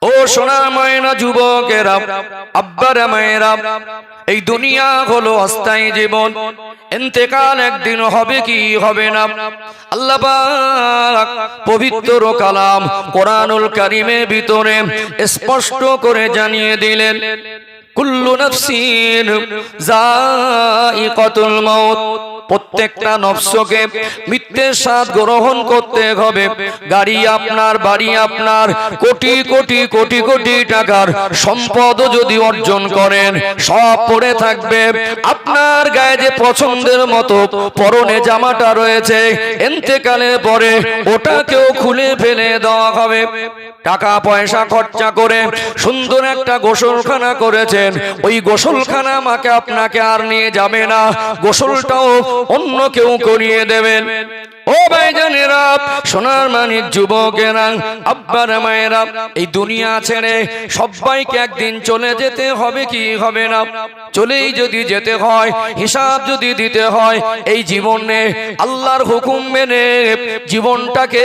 ও সোনার ময়না যুবকেরা, আব্বারা মায়েরা, এই দুনিয়া হলো অস্থায়ী জীবন। ইন্তেকাল একদিন হবে কি হবে না। আল্লাহ পাক পবিত্র কালাম কোরআনুল কারীমের ভিতরে স্পষ্ট করে জানিয়ে দিলেন, কুল্লু নাফসিন যায়িকাতুল মাউত, প্রত্যেকটা নফসকে মৃত্যুর স্বাদ গ্রহণ করতে হবে। গাড়ি আপনার, বাড়ি আপনার, কোটি কোটি কোটি কোটি টাকার সম্পদ যদি অর্জন করেন, সব পড়ে থাকবে। আপনার গায়ে যে পছন্দের মতো পরনে জামাটা রয়েছে, ইন্তেকালের পরে ওটাকেও খুলে ফেলে দেওয়া হবে। টাকা পয়সা খরচা করে সুন্দর একটা গোসলখানা করেছেন, ওই গোসলখানা আমাকে আপনাকে আর নিয়ে যাবে না, গোসলটাও অন্য কেউ করিয়ে দেবেন। ও ভাইজানেরা, সোনার মানিক যুবকেরা, আব্বারা মায়েরা, এই দুনিয়া ছেড়ে সবাইকে একদিন চলে যেতে হবে কি হবে না। চলেই যদি যেতে হয়, হিসাব যদি দিতে হয়, এই জীবনে আল্লাহর হুকুম মেনে জীবনটাকে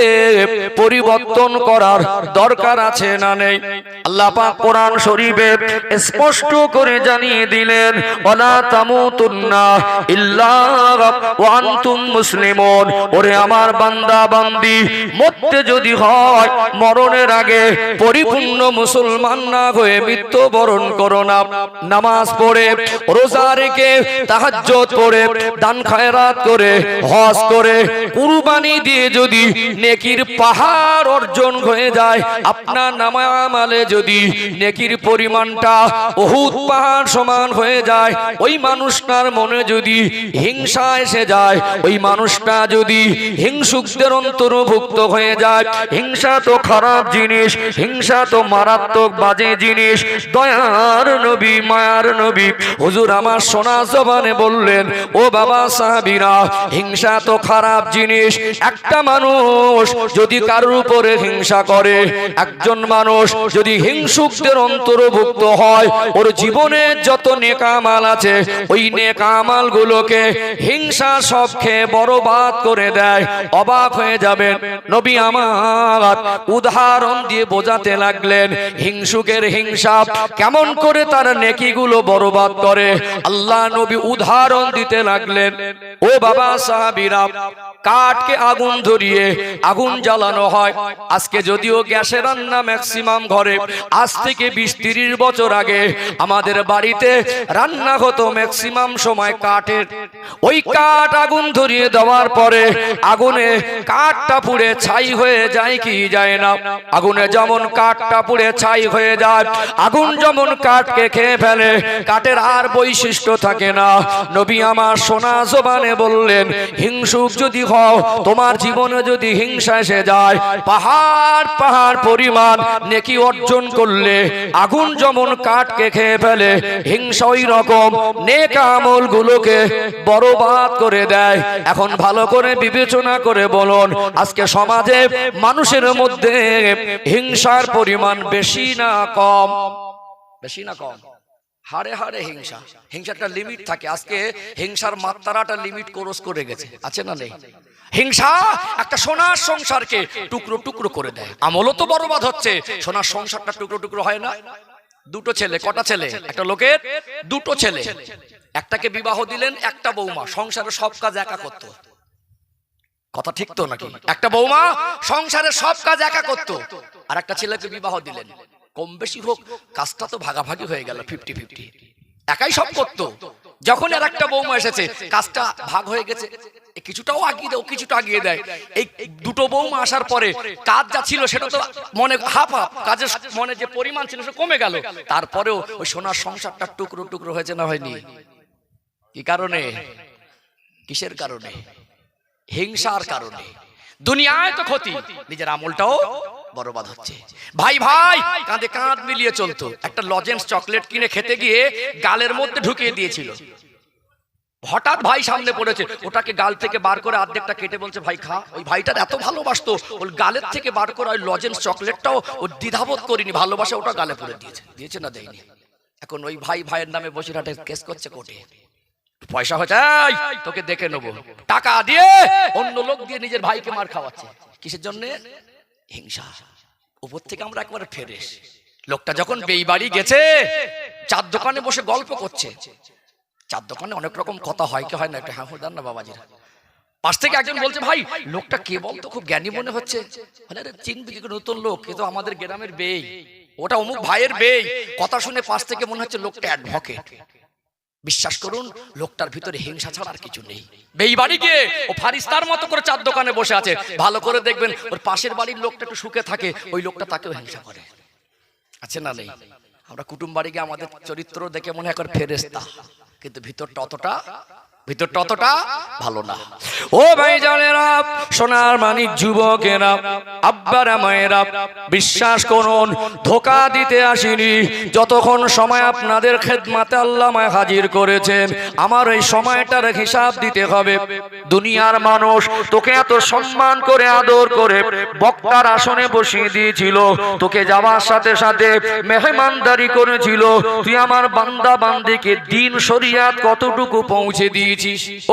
পরিবর্তন করার দরকার আছে না নেই? আল্লাহ পাক কোরআন শরীফে স্পষ্ট করে জানিয়ে দিলেন, ওয়ালা তামুতুন্না ইল্লা ওয়া আনতুম মুসলিমুন। ওরে আমার বান্দা বান্দি, মরতে যদি হয় মরণের আগে পরিপূর্ণ মুসলমান না হয়ে মৃত্যুবরণ করো না। নামাজ পড়ে, রোজা রেখে, তাহাজ্জুদ পড়ে, দান খায়রাত করে, হজ করে, কুরবানি দিয়ে যদি নেকির পাহাড় অর্জন হয়ে যায়, আপনার নামালে যদি নেকির পরিমাণটা উহুদ পাহাড় সমান হয়ে যায়, ওই মানুষটার মনে যদি হিংসা এসে যায়, ওই মানুষটা যদি হিংসুকদের অন্তর্ভুক্ত হয়ে যায়, হিংসা তো খারাপ জিনিস, হিংসা তো মারাত্মক বাজে জিনিস। দয়ার নবী, মায়ার নবী হুজুর আমার সোনা জবানে বললেন, ও বাবা সাহাবীরা, হিংসা তো খারাপ জিনিস। একটা মানুষ যদি কারোর উপরে হিংসা করে, একজন মানুষ যদি হিংসুকদের অন্তর্ভুক্ত হয়, ওর জীবনে যত নেক আমল আছে, ওই নেক আমল গুলোকে হিংসা সব খেয়ে বরবাদ করে দেয়। অবাক হয়ে যাবেন, নবী আমার উদাহরণ দিয়ে বোঝাতে লাগলেন হিংসুকের হিংসা কেমন করে তার নেকিগুলো বরবাদ করে। আল্লাহ নবী উদাহরণ দিতে লাগলেন, ও বাবা সাহাবীরা, কাঠকে আগুন ধরিয়ে আগুন জ্বালানো হয়। আজকে যদিও গ্যাসে রান্না ম্যাক্সিমাম ঘরে, আজ থেকে 20-30 বছর আগে আমাদের বাড়িতে রান্না হতো ম্যাক্সিমাম সময় কাঠের। ওই কাঠ আগুন ধরিয়ে দেওয়ার পরে আগুনে কাঠটা পুড়ে ছাই হয়ে যায় কি যায় না? আগুনে যেমন কাঠটা পুড়ে ছাই হয়ে যায়, আগুন যেমন কাঠকে খেয়ে ফেলে, কাঠের আর বৈশিষ্ট্য থাকে না। নবী আমার সোনা জবানে বললেন, হিংসুক যদি হও, তোমার জীবনে যদি হিংসা এসে যায়, পাহাড় পাহাড় পরিমাণ নেকি অর্জন করলে আগুন যেমন কাঠকে খেয়ে ফেলে, হিংসা ওই রকম নেক আমল গুলোকে বরবাদ করে দেয়। এখন ভালো করে বিবেচনা করে বলুন, আজকে সমাজে মানুষের মধ্যে হিংসার পরিমাণ বেশি না কম? বেশি না কম? হারে হারে হিংসা। হিংসাটা লিমিট থাকে, আজকে হিংসার মাত্রাটা লিমিট ক্রস করে গেছে, আছে না নেই? হিংসা একটা সোনার সংসারকে টুকরো টুকরো করে দেয়। আমলও তো বরবাদ হচ্ছে, সোনার সংসারটা টুকরো টুকরো হয় না? দুটো ছেলে, কটা ছেলে? একটা লোকের দুটো ছেলে, একটাকে বিবাহ দিলেন, একটা বৌমা সংসারের সব কাজ একা করতো। কথা ঠিক তো নাকি? একটা বৌমা সংসারের সব কাজ একা করতো, আর একটা ছেলেকে বিবাহ দিলেন। কম বেশি হোক, কাজটা তো ভাগাভাগি হয়ে গেল, 50-50, একাই সব করতো। যখন আর একটা বৌমা এসেছে, কাজটা ভাগ হয়ে গেছে, কিছুটাও আগিয়ে দেয়, কিছুটা আগিয়ে দেয়। এই দুটো বৌমা আসার পরে কাজ যা ছিল সেটা তো মনে হাফ হাফ, কাজের মনে যে পরিমাণ ছিল সেটা কমে গেল। তারপরেও ওই সোনার সংসারটা টুকরো টুকরো হয়েছে না হয়নি? কি কারণে? কিসের কারণে? হিংসার কারণে। দুনিয়ায় তো ক্ষতি, নিজের আমলটাও বরবাদ হচ্ছে। ভাই ভাই কাঁধে কাঁধ মিলিয়ে চলতো। একটা লজেন্স চকলেট কিনে খেতে গিয়ে গালের মধ্যে ঢুকিয়ে দিয়েছিল। হঠাৎ ভাই সামনে পড়েছে, ওটাকে গাল থেকে বার করে অর্ধেকটা কেটে বলছে ভাই খা। ওই ভাইটার এত ভালোবাসতো, ওর গালের থেকে বার করে ওই লজেন্স চকলেটটাও ও দ্বিধাবোধ করিনি, ভালোবাসা ওটা গালে পড়ে দিয়েছে। দিয়েছে না দেয়নি? এখন ওই ভাই ভাইয়ের নামে বসিরহাটে কেস করছে কোর্টে। পয়সা হচ্ছে, তোকে দেখে নেবো, টাকা দিয়ে অন্য লোক দিয়ে নিজের ভাইকে মার খাওয়াচ্ছে। কিসের জন্য? হিংসা। উপর থেকে আমরা একবারে ফ্রেশ। লোকটা যখন বেইবাড়ি গেছে, চার দোকানে বসে গল্প করছে। চার দোকানে অনেক রকম কথা হয় কি হয় না, একটা হ্যাঁ দেন না বাবাজিরা। পাশ থেকে একজন বলছে, ভাই লোকটা কে বলতো, খুব জ্ঞানী মনে হচ্ছে। চিনবি কি, নতুন লোক, কিন্তু আমাদের গ্রামের বেই, ওটা অমুক ভাইয়ের বেই। কথা শুনে পাশ থেকে মনে হচ্ছে লোকটা অ্যাডভোকেট। বিশ্বাস করুন, লোকটার ভিতরে হিংসা ছাড়া আর কিছু নেই। বেইবাড়ি গিয়ে ও ফারিস্তার মতো করে চার দোকানে বসে আছে। ভালো করে দেখবেন, ওর পাশের বাড়ির লোকটা একটু সুখে থাকে, ওই লোকটা তাকেও হিংসা করে। আছে না নেই? আমরা কুটুম বাড়ি গিয়ে আমাদের চরিত্র দেখে মনে হয় ফেরেশতা, কিন্তু ভিতরটা অতটা ভালো না। ও ভাই জানেরা, সোনার মানিক যুবকেরা, আব্বারা মায়েরা, বিশ্বাস করুন, ধোঁকা দিতে আসিনি। যতক্ষণ সময় আপনাদের খেদমাতে আল্লাহ আমায় হাজির করেছেন, আমার এই সময়টার হিসাব দিতে হবে। দুনিয়ার মানুষ তোকে এত সম্মান করে আদর করে বক্তার আসনে বসিয়ে দিয়েছিল, তোকে যাওয়ার সাথে সাথে মেহমানদারি করেছিল। তুই আমার বান্দা বান্দিকে দিন শরিয়াত কতটুকু পৌঁছে দিয়ে।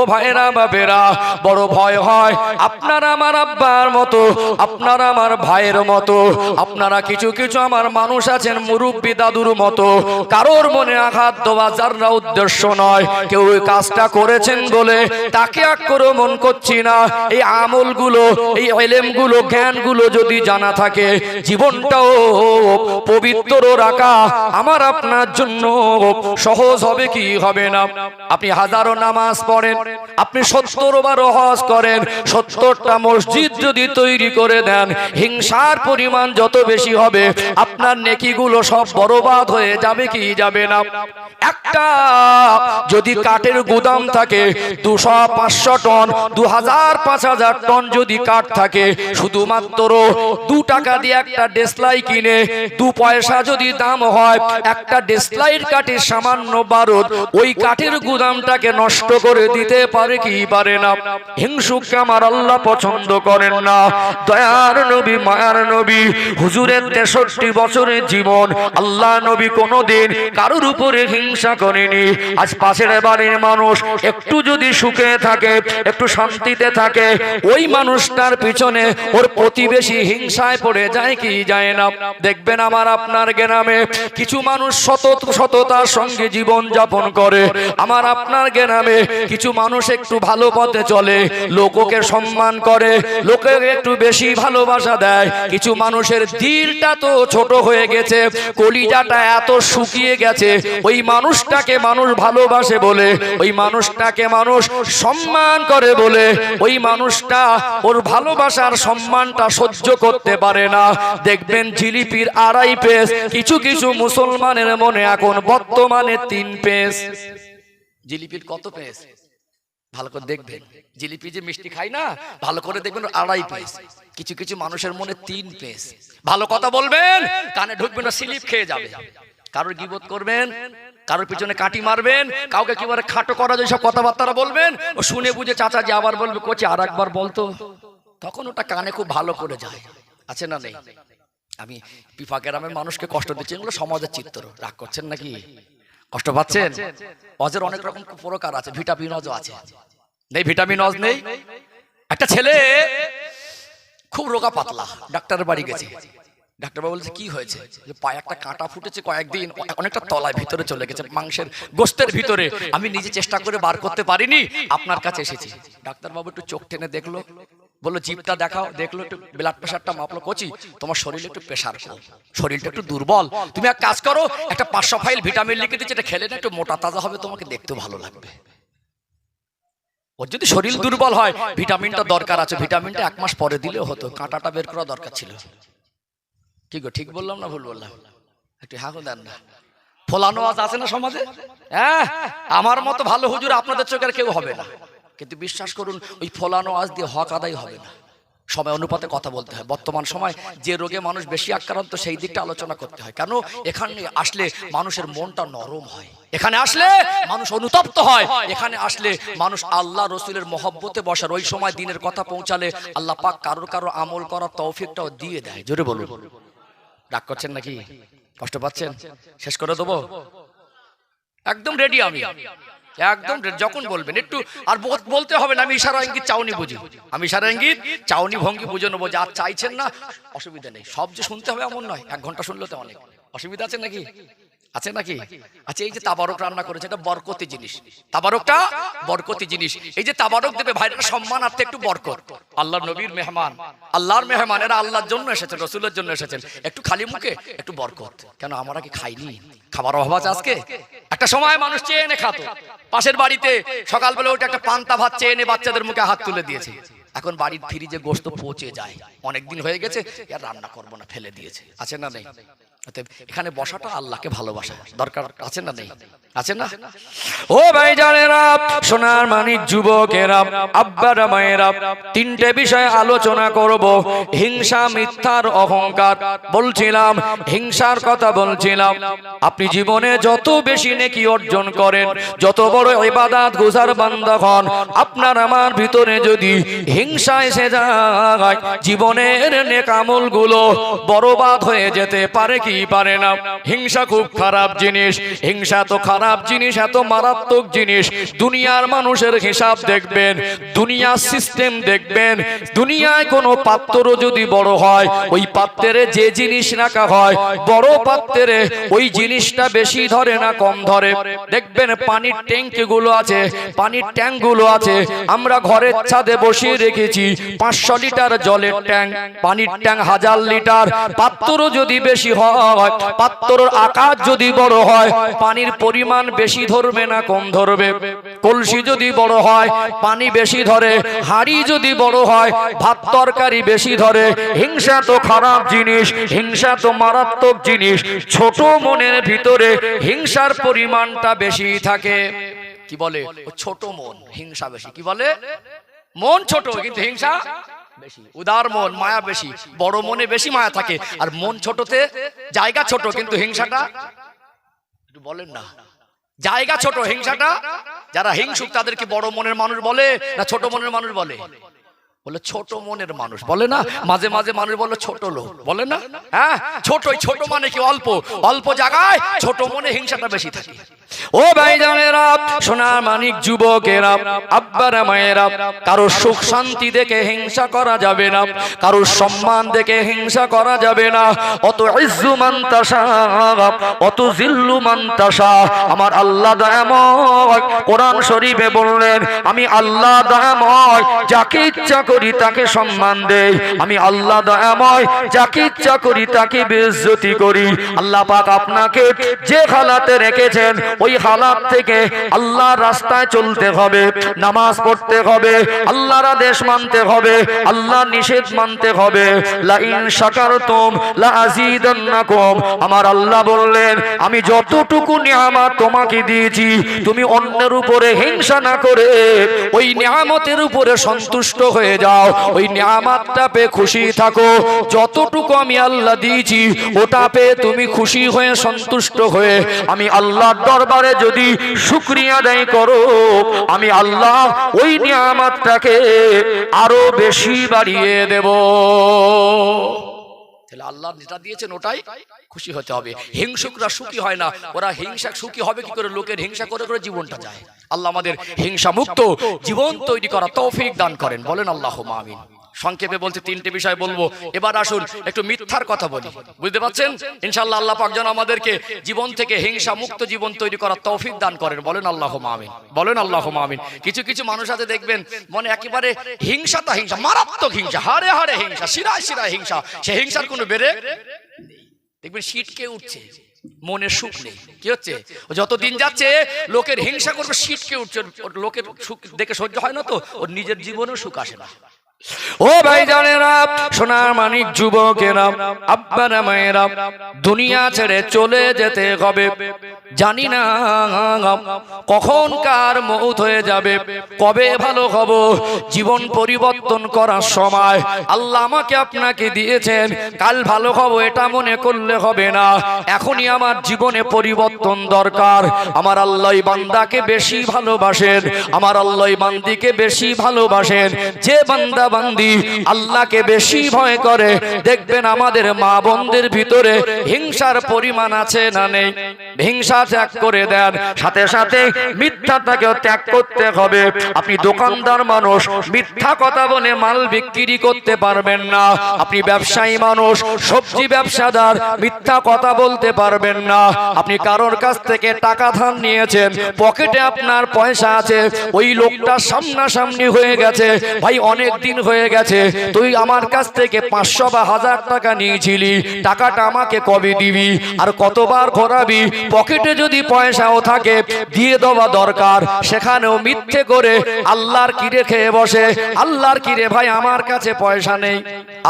ও ভাইরা বাপেরা, বড় ভয় হয়। আপনারা আমার আব্বার মতো, আপনারা আমার ভাইয়ের মতো, আপনারা কিছু কিছু আমার মানুষ আছেন মুরব্বী দাদুর মতো। কারোর মনে আঘাত দেওয়া যারা উদ্দেশ্য নয়। কেউ ওই কাজটা করেছেন বলে তাকে আক্রমণ করছি না। এই আমলগুলো, এই ইলমগুলো, জ্ঞানগুলো যদি জানা থাকে, জীবনটাও পবিত্র রাখা আমার আপনার জন্য সহজ হবে কি হবে না? আপনি হাজারো নামাজ পড়েন, আপনি 70 বারো হজ করেন, 70টা মসজিদ যদি তৈরি করে দেন, হিংসার পরিমাণ যত বেশি হবে, আপনার নেকিগুলো সব বরবাদ হয়ে যাবে কি যাবে না? একটা যদি কাঠের গুদাম থাকে, 200-500 টন, 2000-5000 টন যদি কাঠ থাকে, শুধুমাত্র 2 টাকা দিয়ে একটা ডেসলাই কিনে 2 পয়সা যদি দাম হয়, একটা ডেসলাইট কাঠের সামান্য বারুদ ওই কাঠের গুদামটাকে নষ্ট করে দিতে পারে কি পারে না? হিংসুককে আমার আল্লাহ পছন্দ করেন না। দয়ার নবী, মায়ার নবী, হুজুরের 63 বছরের জীবন, আল্লাহ নবী কোনোদিন কারোর উপরে হিংসা করেনি। আজ পাশের বাড়ির মানুষ একটু যদি সুখে থাকে, একটু শান্তিতে থাকে, ওই মানুষটার পিছনে ওর প্রতিবেশী হিংসায় পড়ে যায় কি যায় না? দেখবেন আমার আপনার গ্রামে কিছু মানুষ সততার সঙ্গে জীবন যাপন করে, আমার আপনার গ্রামে কিছু মানুষ একটু ভালো পথে চলে, লোককে সম্মান করে, লোকে একটু বেশি ভালোবাসা দেয়। কিছু মানুষের দিলটা তো ছোট হয়ে গেছে, কলিজাটা এত শুকিয়ে গেছে, ওই মানুষটাকে মানুষ ভালোবাসে বলে, ওই মানুষটাকে মানুষ সম্মান করে বলে, ওই মানুষটা ওর ভালোবাসার সম্মানটা সহ্য করতে পারে না। দেখবেন জিলিপির 2.5 পেস, কিছু কিছু মুসলমানের মনে এখন বর্তমানে 3 পেস। জিলিপির কত পেস? ভালো করে দেখবেন, জিলিপি যে মিষ্টি খাই না, ভালো করে দেখবেন 2.5 পেস। কিছু কিছু মানুষের মনে 3 পেস। ভালো কথা বলবেন, কানে ঢুকবেন না, স্লিপ খেয়ে যাবে। কারোর গীবত করবেন, কারোর পিছনে কাটি মারবেন, কাউকে কিভাবে খাটো করা যায় সব কথাবার্তা বলবেন, ও শুনে বুঝে চাচা যে আবার বলবে, কোচি আর একবার বলতো, তখন ওটা কানে খুব ভালো করে যায়। আছে না নেই? আমি পিফা গ্রামের মানুষকে কষ্ট দিচ্ছি, এগুলো সমাজের চিত্র। রাগ করছেন নাকি? কষ্ট পাচ্ছেন? অজের অনেক রকম প্রকার আছে, ভিটামিন অজ আছে, নেই ভিটামিন অজ নেই। একটা ছেলে খুব রোগা পাতলা, ডাক্তারের বাড়ি গেছে। ডাক্তার বাবু বলছে কি হয়েছে? যে পায়ে একটা কাঁটা ফুটেছে, কয়েকদিন অনেকটা তলায় ভিতরে চলে গেছে, মাংসের গোস্তের ভিতরে। আমি নিজে চেষ্টা করে বার করতে পারিনি, আপনার কাছে এসেছি। ডাক্তার বাবু একটু চোখ টেনে দেখলো, বললো জিভটা দেখাও। দেখলো, একটু ব্লাড প্রেশারটা মাপলো। কোচি তোমার শরীরে একটু প্রেশার কম, শরীরটা একটু দুর্বল, তুমি এক কাজ করো, একটা 500 ফাইল ভিটামিন লিখে দিচ্ছে, এটা খেলে না একটু মোটা তাজা হবে, তোমাকে দেখতে ভালো লাগবে। ওর যদি শরীর দুর্বল হয়, ভিটামিনটা দরকার আছে, ভিটামিনটা 1 মাস পরে দিলেও হতো, কাঁটাটা বের করা দরকার ছিল। ঠিক ঠিক বললাম না ভুল বললাম? একটু হাঁকো দেন না। ফোলানো আজ আছে না সমাজে? হ্যাঁ, আমার মতো ভালো হুজুর আপনাদের চোখের কেউ হবে না, কিন্তু বিশ্বাস করুন ওই ফোলানো আজ দিয়ে হক আদায় হবে না। সময় অনুপাতে কথা বলতে হয়। বর্তমান সময় যে রোগে মানুষ বেশি আক্রান্ত, সেই দিকটা আলোচনা করতে হয়। কেন? এখানে আসলে মানুষের মনটা নরম হয়, এখানে আসলে মানুষ অনুতপ্ত হয়, এখানে আসলে মানুষ আল্লাহ রসুলের মহব্বতে বসার। ওই সময় দিনের কথা পৌঁছালে আল্লাহ পাক কারো কারো আমল করার তৌফিকটাও দিয়ে দেয়। জোরে বলুন। রাগ করছেন নাকি? কষ্ট পাচ্ছেন? শেষ করে দেবো? একদম রেডি আমি। একদম যখন বলবেন একটু আর বলতে হবে না আমি ইশারা ইঙ্গিত চাউনি বুঝি, আমি ইশারা ইঙ্গিত চাউনি ভঙ্গি বুঝে নেবো যে আর চাইছেন না অসুবিধা নেই। সব যে শুনতে হবে এমন নয়, 1 ঘন্টা শুনলে তো অনেক। অসুবিধা আছে নাকি? আছে নাকি? আচ্ছা এই যে তাবারক রান্না করেছে এটা বরকতি জিনিস, তাবারকটা বরকতি জিনিস। এই যে তাবারক দেবে ভাইরা সম্মানার্থে একটু বরকত, আল্লাহর নবীর মেহমান, আল্লাহর মেহমান, এরা আল্লাহর জন্য এসেছেন, রসুলের জন্য এসেছেন, একটু খালি মুখে একটু বরকত। কেন আমরা কি খাইনি? খাবার অভাব আছে আজকে? একটা সময় মানুষ চেয়ে এনে খাতো, পাশের বাড়িতে সকালবেলা ওটা একটা পান্তা ভাত চেয়ে এনে বাচ্চাদের মুখে হাত তুলে দিয়েছে। এখন বাড়ির ফ্রিজে গোশত পচে যায়, অনেকদিন হয়ে গেছে, আর রান্না করবো না, ফেলে দিয়েছে। আছে না নেই? এখানে বসাটা আল্লাহকে ভালোবাসা দরকার আছে না নেই? আছে না? ও ভাই জানেরা, সোনার মানিক যুবকেরা, আব্বারা মায়েরা, 3টে বিষয় আলোচনা করব। হিংসা, মিথ্যার অহংকার বলছিলাম, হিংসার কথা বলছিলাম। আপনি জীবনে যত বেশি নেকি অর্জন করেন, যত বড় ইবাদত গুজার বান্দা হন, আপনার আমার ভিতরে যদি হিংসা এসে যায়, জীবনের নেক আমলগুলো বরবাদ হয়ে যেতে পারে কি পারে না? হিংসা খুব খারাপ জিনিস, হিংসা তো খারাপ জিনিস, এত মারাত্মক জিনিস। দুনিয়ার মানুষের হিসাব দেখবেন, দুনিয়ার সিস্টেম দেখবেন, দুনিয়ায় কোনো পাত্র যদি বড় হয়, ওই পাত্রে যে জিনিস রাখা হয়, বড় পাত্রে ওই জিনিসটা বেশি ধরে না কম ধরে। দেখবেন পানির ট্যাঙ্ক গুলো আছে, পানির ট্যাঙ্ক গুলো আছে, আমরা ঘরের ছাদে বসিয়ে রেখেছি 500 লিটার জলের ট্যাঙ্ক, পানির ট্যাঙ্ক 1000 লিটার। পাত্র যদি বেশি হয়, পাত্রর আকার যদি বড় হয়, পানির পরিমাণ বেশি ধরবে না কম ধরবে? কলসি যদি বড় হয় পানি বেশি ধরে, হাঁড়ি যদি বড় হয় ভাত তরকারি বেশি ধরে। হিংসা তো খারাপ জিনিস, হিংসা তো মারাত্মক জিনিস। ছোট মনের ভিতরে হিংসার পরিমাণটা বেশি থাকে। কি বলে? ছোট মন, হিংসা বেশি। কি বলে? মন ছোট কিন্তু হিংসা বেশি। উদার মন, মায়া বেশি। বড় মনে বেশি মায়া থাকে, আর মন ছোটতে জায়গা ছোট কিন্তু হিংসাটা, একটু বলেন না, জায়গা ছোট হিংসাটা। যারা হিংসুক তাদেরকে বড় মনের মানুষ বলে না ছোট মনের মানুষ বলে? বলে ছোট মনের মানুষ বলে না? মাঝে মাঝে মানুষ বলে ছোট লোক বলে না? হ্যাঁ, ছোট। ছোট মানে কি? অল্প অল্প জায়গায় ছোট মনে হিংসাটা বেশি থাকে। ও ভাই জানেরা, সোনার মানিক যুবকেরা, আব্বারা মায়েরা, কারো সুখ শান্তি দেখে হিংসা করা যাবে না, কারো সম্মান দেখে হিংসা করা যাবে না। অত ইজ্জু মান তাশা, অত জিল্লু মান তাশা। আমার আল্লাহ দয়াময় কোরআন শরীফে বললেন, আমি আল্লাহ দয়াময় যাকে ইচ্ছা করি তাকে সম্মান দেই, আমি আল্লাহ দয়াময় যাকে ইচ্ছা করি তাকে বেইজ্জতি করি। আল্লাহ পাক আপনাকে যে হালাতে রেখেছেন ওই হালাত থেকে আল্লাহর রাস্তায় চলতে হবে, নামাজ পড়তে হবে, আল্লাহর আদেশ মানতে হবে, আল্লাহর নিষেধ মানতে হবে। লা ইন শাকারতুম লা আযীদান্নাকুম। আমার আল্লাহ বললেন, আমি যতটুকু নিয়ামত তোমাকে দিয়েছি, তুমি অন্যের উপরে হিংসা না করে ওই নিয়ামতের উপরে সন্তুষ্ট হয়ে যাও, ওই নিয়ামতটা পেয়ে খুশি থাকো। যতটুকু আমি আল্লাহ দিয়েছি ওটা পেয়ে তুমি খুশি হয়ে সন্তুষ্ট হয়ে আমি আল্লাহর দরবারে যদি শুকরিয়া আদায় করো, আমি আল্লাহ ওই নিয়ামতটাকে আরো বেশি বাড়িয়ে দেব। তাহলে আল্লাহ যেটা দিয়েছেন ওটাই খুশি হতে হবে। হিংসুকরা সুখী হয় না, ওরা হিংসা সুখী হবে কি করে? লোকের হিংসা করে করে জীবনটা যায়। আল্লাহ আমাদের হিংসা মুক্ত জীবন তৈরি করা তৌফিক দান করেন, বলেন আল্লাহুম্মা আমিন। সংক্ষেপে বলতে 3টে বিষয় বলবো। এবার আসুন একটু মিথ্যার কথা বলি, বুঝতে পারছেন? ইনশাআল্লাহ আল্লাহ পাক যেন আমাদেরকে জীবন থেকে হিংসা মুক্ত জীবন তৈরি করার তৌফিক দান করেন, বলেন আল্লাহুম্মা আমিন, বলেন আল্লাহুম্মা আমিন। কিছু কিছু মানুষ আছে দেখবেন মনে একেবারে হিংসাটা হিংসা, মারাত্মক হিংসা, হারে হারে হিংসা, শিরায় শিরায় হিংসা, সে হিংসার কোনো বেড়ে দেখবেন শীতকে উঠছে, মনে সুখ নেই। কি হচ্ছে? যতদিন যাচ্ছে লোকের হিংসা করবে, শীতকে উঠছে, লোকের সুখ দেখে সহ্য হয় না, তো ওর নিজের জীবনেও সুখ আসে না। ও ভাই জানেরা, সোনার মানিক যুবকেরা, আব্বারা মায়েরা, দুনিয়া ছেড়ে চলে যেতে হবে। জানি না কখন কার মৌত হয়ে যাবে, কবে ভালো হব। জীবন পরিবর্তন করার সময় আল্লাহ আমাকে আপনাকে দিয়েছেন, কাল ভালো হব এটা মনে করলে হবে না। এখনই আমার জীবনে পরিবর্তন দরকার। আমার আল্লাহ বান্দাকে বেশি ভালোবাসেন, আমার আল্লাহ বান্দিকে বেশি ভালোবাসেন। যে বান্দা বান্দি আল্লাহকে বেশি ভয় করে, দেখবেন আমাদের মা বোনদের ভিতরে হিংসার পরিমাণ আছে না নেই? হিংসা ত্যাগ করে দেন, সাথে সাথে মিথ্যাটাকেও ত্যাগ করতে হবে। আপনি দোকানদার মানুষ, মিথ্যা কথা বলে মাল বিক্রি করতে পারবেন না। আপনি ব্যবসায়ী মানুষ, সবজি ব্যবসাদার, মিথ্যা কথা বলতে পারবেন না। আপনি কারোর কাছ থেকে টাকা ধার নিয়েছেন, পকেটে আপনার পয়সা আছে, ওই লোকটা সামনাসামনি হয়ে গেছে, ভাই অনেক দিন হয়ে গেছে, তুই আমার কাছ থেকে 500 বা 1000 টাকা নিয়েছিলি, টাকাটা আমাকে কবে দিবি আর কতবার ঘোরাবি? পকেটে যদি পয়সাও থাকে দিয়ে দেওয়া দরকার, সেখানেও মিথ্যে করে আল্লাহর কিরে খেয়ে বসে। আল্লাহর কিরে ভাই আমার কাছে পয়সা নেই,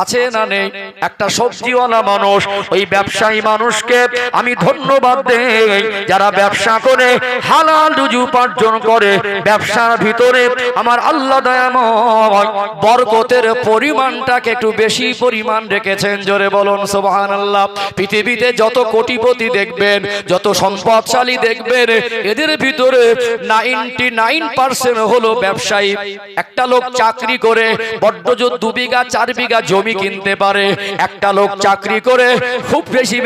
আছে না নেই? একটা সবজিওয়ালা মানুষ, ওই ব্যবসায়ী মানুষকে আমি ধন্যবাদ দেই যারা ব্যবসা করে হালাল রুজি উপার্জন করে। ব্যবসার ভিতরে আমার আল্লাহ দয়াময় বরকতের পরিমাণটাকে একটু বেশি পরিমাণ রেখেছেন। জোরে বলুন সুবহানাল্লাহ। পৃথিবীতে যত কোটিপতি দেখবেন, যত সম্পদশালী দেখবেন, এদের ভিতরে 99% হলো ব্যবসায়ী। একটা লোক চাকরি করে বড্ড জোর 2 বিঘা 4 বিঘা জমি কিনতে পারে। একটা লোক চাকরি করে খুব বেশি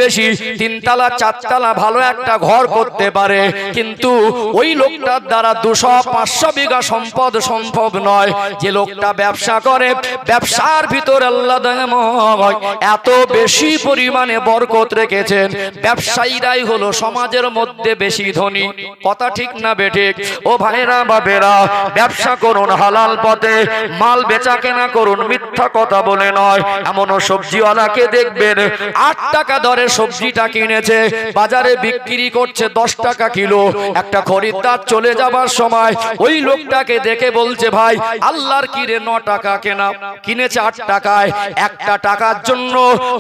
3 তলা 4 তলা ভালো একটা ঘর করতে পারে, কিন্তু ওই লোকটার দ্বারা 200-500 বিঘা সম্পদ সম্ভব নয়। যে লোকটা ব্যবসা করে, ব্যবসার ভিতরে আল্লাহ এত বেশি পরিমাণে বরকত রেখেছেন। ব্যবসায়ীরাই হলো সমাজের মধ্যে বেশি ধনী। কথা ঠিক না বেঠিক? ও ভাইরা বাবেরা, ব্যবসা করুন হালাল পথে, মাল বেচা কেনা করুন, মিথ্যা কথা বলে নয়। এমনও সবজিওয়ালাকে দেখবেন 8 টাকা দরে সবজিটা কিনেছে, বাজারে বিক্রি করছে 10 টাকা কিলো। একটা খরিদ্দার চলে যাবার সময় ওই লোকটাকে দেখে বলছে, ভাই আল্লাহর কিরে 9 টাকা কেনা, কিনেছে 8 টাকায়। 1 টাকার জন্য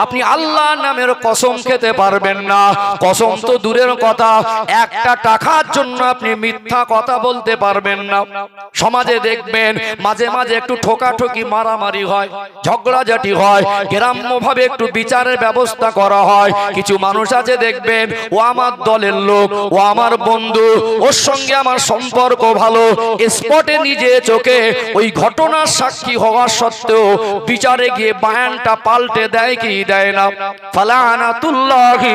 আপনি আল্লাহ নামের কসম খেতে পারবেন না। কসম তো দূরের কথা, 1 টাকার জন্য আপনি মিথ্যা কথা বলতে পারবেন না। সমাজে দেখবেন মাঝে মাঝে একটু ঠোকাঠুকি, মারামারি হয়, ঝগড়াঝাটি হয়, গ্রাম্যভাবে একটু বিচারের ব্যবস্থা করা হয়। কিছু মানুষ আছে দেখবেন, ও আমার দলের লোক, ও আমার বন্ধু, ওর সঙ্গে আমার সম্পর্ক ভালো, স্পটে নিজে চোখে ওই ঘটনার সাক্ষী হওয়া সত্ত্বেও বিচারে গিয়ে বায়ানটা পাল্টে দেয় কি দেয় না? ফালানাতুল্লাহি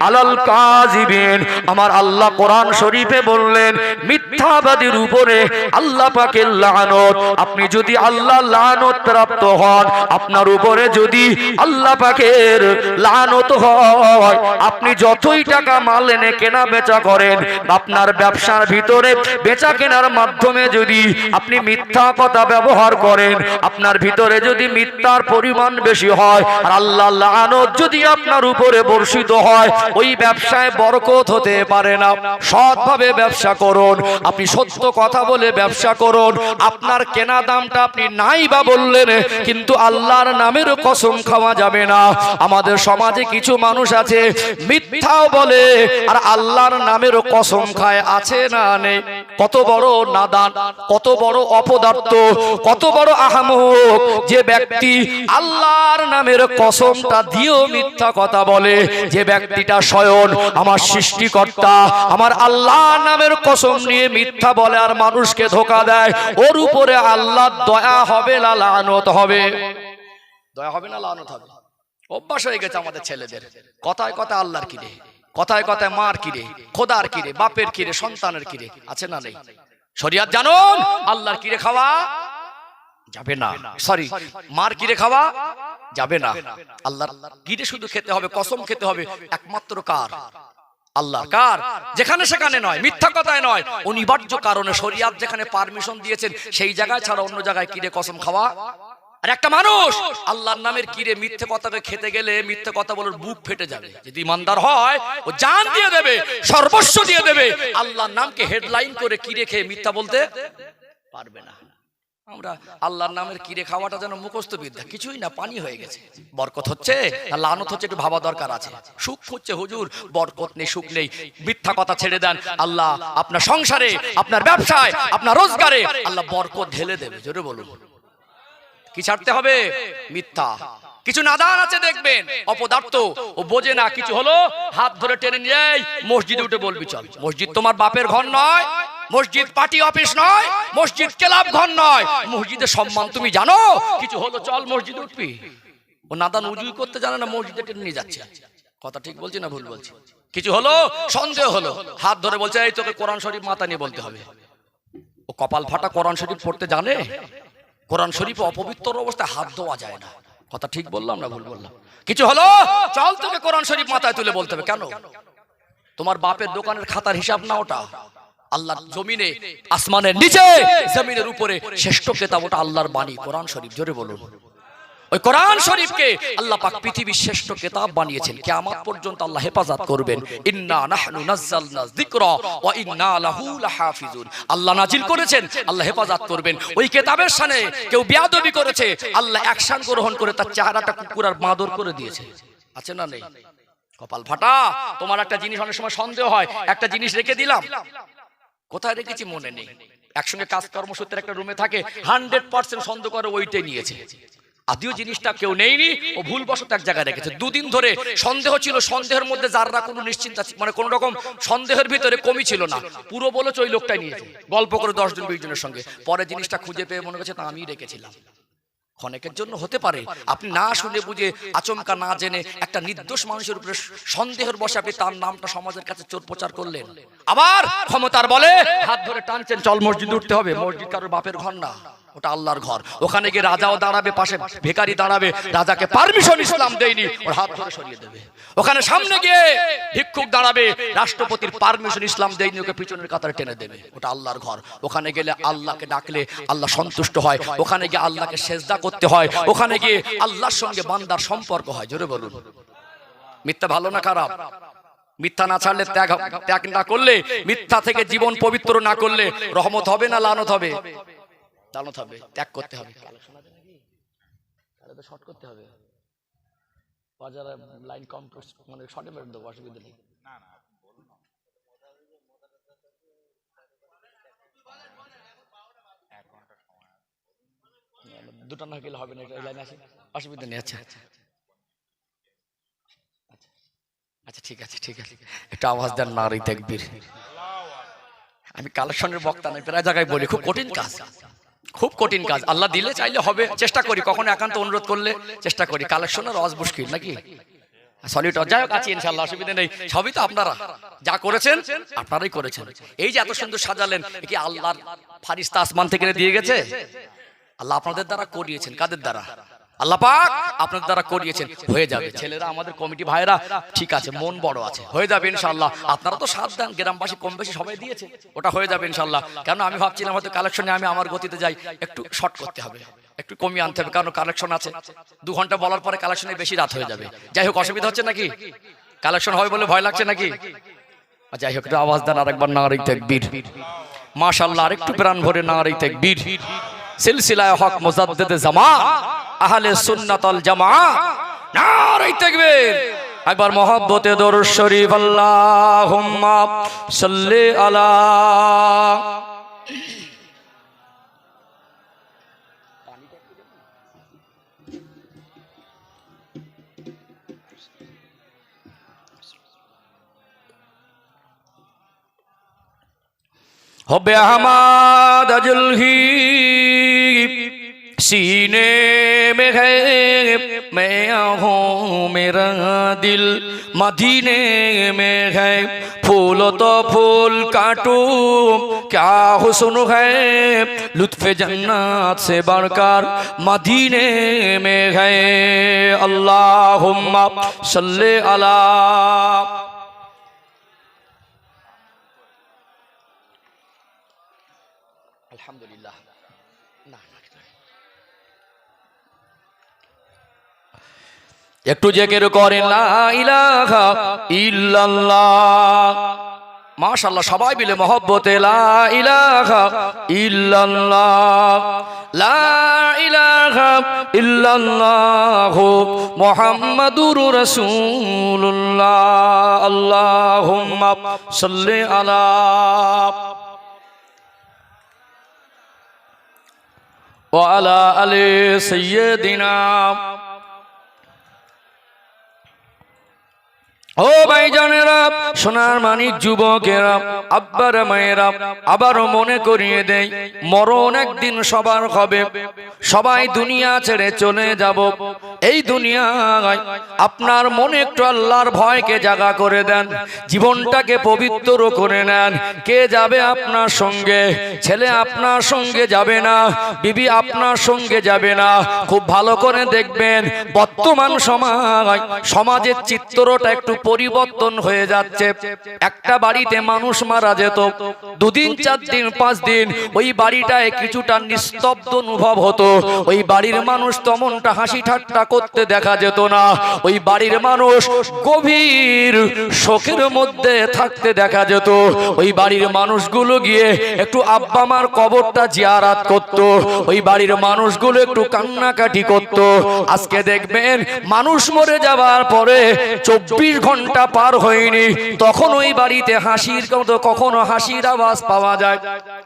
আলাল কাযিবিন। আমার আল্লাহ কোরআন শরীফে বললেন, মিথ্যাবাদীর উপরে আল্লাহ পাকের লানত। আপনি যদি আল্লাহ লানত প্রাপ্ত হন, আপনার উপরে যদি আল্লাহ পাকের লানত হয়, আপনি যতই টাকা মাল এনে কেনা বেচা করেন, আপনার ব্যবসার ভিতরে বেচা কেনার মাধ্যমে যদি আপনি মিথ্যা কথা ব্যবহার করেন, আপনার ভিতরে যদি মিথ্যার পরিমাণ বেশি হয়, আর আল্লাহ লানত যদি আপনার উপরে বর্ষিত হয়, ওই ব্যবসায় বরকত হতে পারে না। সৎভাবে ব্যবসা করুন, আপনি সত্য কথা বলে ব্যবসা করুন। আপনার কেনা দামটা আপনি নাই বা বললেন, কিন্তু আল্লাহর নামের কসম খাওয়া যাবে না। আমাদের সমাজে কিছু মানুষ আছে মিথ্যাও বলে আর আল্লাহর নামের কসম খায়, আছে না নেই? কত বড় নাদান, কত বড় অপদার্থ, কত বড় আহামক যে ব্যক্তি আল্লাহর নামের কসমটা দিয়েও মিথ্যা কথা বলে। যে ব্যক্তিটা স্বয়ং আমার সৃষ্টিকর্তা, আমার আল্লাহর নামের কসম নিয়ে মিথ্যা বলে আর মানুষকে ধোঁকা দেয়, ওর উপরে আল্লাহর দয়া হবে না লানত হবে? দয়া হবে না লানত হবে? অভ্যাস হয়ে গেছে আমাদের ছেলেদের, কথায় কথায় আল্লাহর কিরে, কথায় কথায় মার কিরে, খোদার কিরে, বাপের কিরে, সন্তানের কিরে, আছে না নেই? শরিয়াত জানুন, আল্লাহর কিরে খাওয়া যাবে না, সরি মার কিরে খাওয়া যাবে না। আল্লাহর কিরে শুধু খেতে হবে, কসম খেতে হবে একমাত্র কার? আল্লাহ। কার? যেখানে সেখানে নয়, মিথ্যা কথায় নয়, অনিবার্য কারণে শরিয়াত যেখানে পারমিশন দিয়েছেন সেই জায়গায় ছাড়া অন্য জায়গায় কিরে কসম খাওয়া। আর একটা মানুষ আল্লাহর নামের কিরে মিথ্যে কথাকে খেতে গেলে মিথ্যে কথা বলার বুক ফেটে যাবে। যদি ইমানদার হয় ও জান দিয়ে দেবে, সর্বস্ব দিয়ে দেবে, আল্লাহর নামকে হেডলাইন করে কিরে খেয়ে মিথ্যা বলতে পারবে না। আমরা আল্লাহর নামের কিরে খাওয়াটা যেন মুখস্থ বিদ্যা, কিছুই না, পানি হয়ে গেছে। বরকত হচ্ছে আর লানত হচ্ছে একটু ভাবা দরকার আছে। সুখ হচ্ছে হুজুর, বরকত নেই, সুখ নেই। মিথ্যা কথা ছেড়ে দেন, আল্লাহ আপনার সংসারে, আপনার ব্যবসায়, আপনার রোজগারে আল্লাহ বরকত ঢেলে দেবে। জোরে বলুন, কি ছাড়তে হবে? মিথ্যা। কিছু নাদান আছে দেখবেন, অপদার্থ, ও বোঝে না কিছু হলো, হাত ধরে টেনে নিয়ে মসজিদে উঠে বলবি চল। মসজিদ তোমার বাপের ঘর নয়, মসজিদ পার্টি অফিস নয়, মসজিদ ক্লাব ঘর নয়। মসজিদের সম্মান তুমি জানো? কিছু হলো চল মসজিদে উঠবি। ও নাদান উজুই করতে জানে না, মসজিদে টেনে নিয়ে যাচ্ছে। কথা ঠিক বলছি না ভুল বলছি? কিছু হলো, সন্দেহ হলো, হাত ধরে বলছে এই তোকে কোরআন শরীফ মাথা নিয়ে বলতে হবে। ও কপাল ফাটা কোরআন শরীফ পড়তে জানে? কোরআন শরীফ অপবিত্র অবস্থায় হাত ধোয়া যায় না। কথা ঠিক বললাম না ভুল বললাম? কিছু হলো চল তোকে কোরআন শরীফ মাথায় তুলে বলতে হবে। কেন? তোমার বাপের দোকানের খাতার হিসাব না ওটা? আল্লাহর জমিনে, আসমানের নিচে, জমিনের উপরে শ্রেষ্ঠ কিতাব ওটা আল্লাহর বাণী কোরআন শরীফ। জোরে বলুন। ওই কোরআন শরীফকে আল্লাহ পাক পৃথিবীর শ্রেষ্ঠ কিতাব বানিয়েছেন। কিয়ামত পর্যন্ত আল্লাহ হেফাজত করবেন। ইন্না নাহনু নাযালনা যিকরা ওয়া ইন্না লাহু লাহাফিজুন। আল্লাহ নাজিল করেছেন, আল্লাহ হেফাজত করবেন। ওই কিতাবের শানে কেউ বেয়াদবি করেছে, আল্লাহ অ্যাকশন গ্রহণ করে তার চেহারাটা কুকুর আর বাঁদর করে দিয়েছে। আছে না নেই? কপাল ফাটা। তোমার একটা জিনিস অনেক সময় সন্দেহ হয়, একটা জিনিস রেখে দিলাম, কোথায় রেখেছি মনে নেই। একসঙ্গে কাজ কর্মসূত্রে একটা রুমে থাকে, 100% সন্দেহ করে ওইটাই নিয়েছে। আদিও জিনিসটা কেউ নেইনি, ও ভুলবশত এক জায়গায় রেখেছে। দুদিন ধরে সন্দেহ ছিল, সন্দেহের মধ্যে যারা কোনো নিশ্চিন্তা, মানে কোন রকম সন্দেহের ভিতরে কমই ছিল না। পুরো বলেছে ওই লোকটাই নিয়েছে, গল্প করে 10 জন 20 জনের সঙ্গে। পরে জিনিসটা খুঁজে পেয়ে মনে করছে তা আমি রেখেছিলাম। ক্ষণিকের জন্য হতে পারে আপনি না শুনে বুঝে আচমকা না জেনে একটা নির্দোষ মানুষের উপরে সন্দেহের বসে আপনি তার নামটা সমাজের কাছে চোর প্রচার করলেন। আবার ক্ষমতার বলে হাত ধরে টানছেন, চল মসজিদে উঠতে হবে। মসজিদ কারোর বাপের ঘর না, ওটা আল্লাহর ঘর। ওখানে গিয়ে রাজাও দাঁড়াবে, পাশে ভিখারি দাঁড়াবে, রাজাকে পারমিশন ইসলাম দেয়নি, ওর হাত ধরে সরিয়ে দেবে। ওখানে সামনে গিয়ে ভিক্ষুক দাঁড়াবে, রাষ্ট্রপতির পারমিশন ইসলাম দেয়নি, ওকে পিছনের কাতারে টেনে দেবে। ওটা আল্লাহর ঘর। ওখানে গেলে আল্লাহকে ডাকলে আল্লাহ সন্তুষ্ট হয়, ওখানে গিয়ে আল্লাহকে সেজদা করতে হয়, ওখানে গিয়ে আল্লাহর সঙ্গে বান্দার সম্পর্ক হয়। জোরে বলুন। মিথ্যা ভালো না খারাপ? মিথ্যা না ছাড়লে, ত্যাগ না করলে, মিথ্যা থেকে জীবন পবিত্র না করলে রহমত হবে না লানত হবে? লানত হবে। ত্যাগ করতে হবে। শর্ট করতে হবে, লাইন কম, মানে শর্টে মেরে দেবো, অসুবিধা নেই। দুটো না গেলে হবে না, লাইন আছে, অসুবিধা নেই। আচ্ছা আচ্ছা ঠিক আছে ঠিক আছে, একটু আওয়াজ দেন নারী তাকবীর। আমি কালেকশনের বক্তা নই, প্রায় জায়গায় বলি খুব কঠিন কাজ, খুব কঠিন কাজ। আল্লাহ দিলে চাইলে হবে, চেষ্টা করি, কখনো একান্ত অনুরোধ করলে চেষ্টা করি। কালেকশনের রস মুশকিল নাকি সলিড যাই হোক আছে ইনশাআল্লাহ, অসুবিধা নেই। সবই তো আপনারা যা করেছেন, আপনারাই করেছেন। এই যে এত সুন্দর সাজালেন, কি আল্লাহর ফারিস্তা আসমান থেকে দিয়ে গেছে? আল্লাহ আপনাদের দ্বারা করিয়েছেন। কাদের দ্বারা? আল্লাহ পাক আপনাদের দ্বারা করিয়েছেন। হয়ে যাবে। ছেলেরা, আমাদের কমিটি ভাইরা ঠিক আছে, মন বড় আছে, হয়ে যাবে ইনশাআল্লাহ। আপনারা তো সাথ দেন, গ্রামবাসী কম বেশি সবাই দিয়েছে, ওটা হয়ে যাবে ইনশাআল্লাহ। কেন আমি ভাবছিলাম হয়তো কালেকশনে আমি আমার গতিতে যাই, একটু শর্ট করতে হবে, একটু কমিয়ে আনতে হবে, কারণ কালেকশন আছে। 2 ঘন্টা বলার পরে কালেকশনে বেশি রাত হয়ে যাবে। যাই হোক, অসুবিধা হচ্ছে নাকি? কালেকশন হয় বলে ভয় লাগছে নাকি? যাই হোক, একটু আওয়াজ দেন আরেকবার, নারে তাকবীর। মাশাআল্লাহ, আরেকটু প্রাণ ভরে নারে তাকবীর। সিলসিলায়ে হক মুজাদ্দিদে জামান আহলে সুন্নাত ওয়াল জামাত, নারে তাকবীর। একবার মহব্বতে দরুদ শরীফ, আল্লাহুম্মা সাল্লি আলা। हुब्बे अहमद जुल्ही सीने में है, मैं हूँ मेरा दिल मदीने में है। फूल तो फूल काटूं, क्या हुस्न है, लुत्फ़े जन्नत से बढ़कर मदीने में है। अल्लाहुम्मा सल्ले अला। আলহামদুলিল্লাহ। একটু জিকির করেন লা ইলাহা ইল্লাল্লাহ। মাশাআল্লাহ, সবাই মিলে মহব্বতে লা ইলাহা ইল্লাল্লাহ, লা ইলাহা ইল্লাল্লাহ মুহাম্মাদুর রাসূলুল্লাহ। আল্লাহুম্মা সাল্লি আলা। ওয়ালা আলি সাইয়্যিদিনা। ও ভাইজানেরা, সোনার মানিক যুবকেরা, আব্বারা মায়েরা, আবারও মনে করিয়ে দেই, মরণ একদিন সবার হবে, সবাই দুনিয়া ছেড়ে চলে যাব। এই দুনিয়ায় আপনার মনে একটু আল্লাহর ভয়কে জাগা করে দেন, জীবনটাকে পবিত্র করে নেন। কে যাবে আপনার সঙ্গে? ছেলে আপনার সঙ্গে যাবে না, বিবি আপনার সঙ্গে যাবে না। খুব ভালো করে দেখবেন, বর্তমান সমাজের চিত্রটা একটু পরিবর্তন হয়ে যাচ্ছে। একটা বাড়িতে মানুষ মারা যেত, 2 দিন 4 দিন 5 দিন ওই বাড়িটায় কিছুটা নিস্তব্ধ অনুভব হতো। ওই বাড়ির মানুষ তেমনটা হাসি ঠাট্টা করতে দেখা যেত না। ওই বাড়ির মানুষ গভীর শোকের মধ্যে থাকতে দেখা যেত। ওই বাড়ির মানুষগুলো গিয়ে একটু আব্বা মার কবরটা জিয়ারাত করত। ওই বাড়ির মানুষগুলো একটু কান্নাকাটি করত। আজকে দেখবেন মানুষ মরে যাওয়ার পরে 24 ঘন্টা পার হয়নি, তখন ওই বাড়িতে হাসির কখনো হাসির আওয়াজ পাওয়া যায়।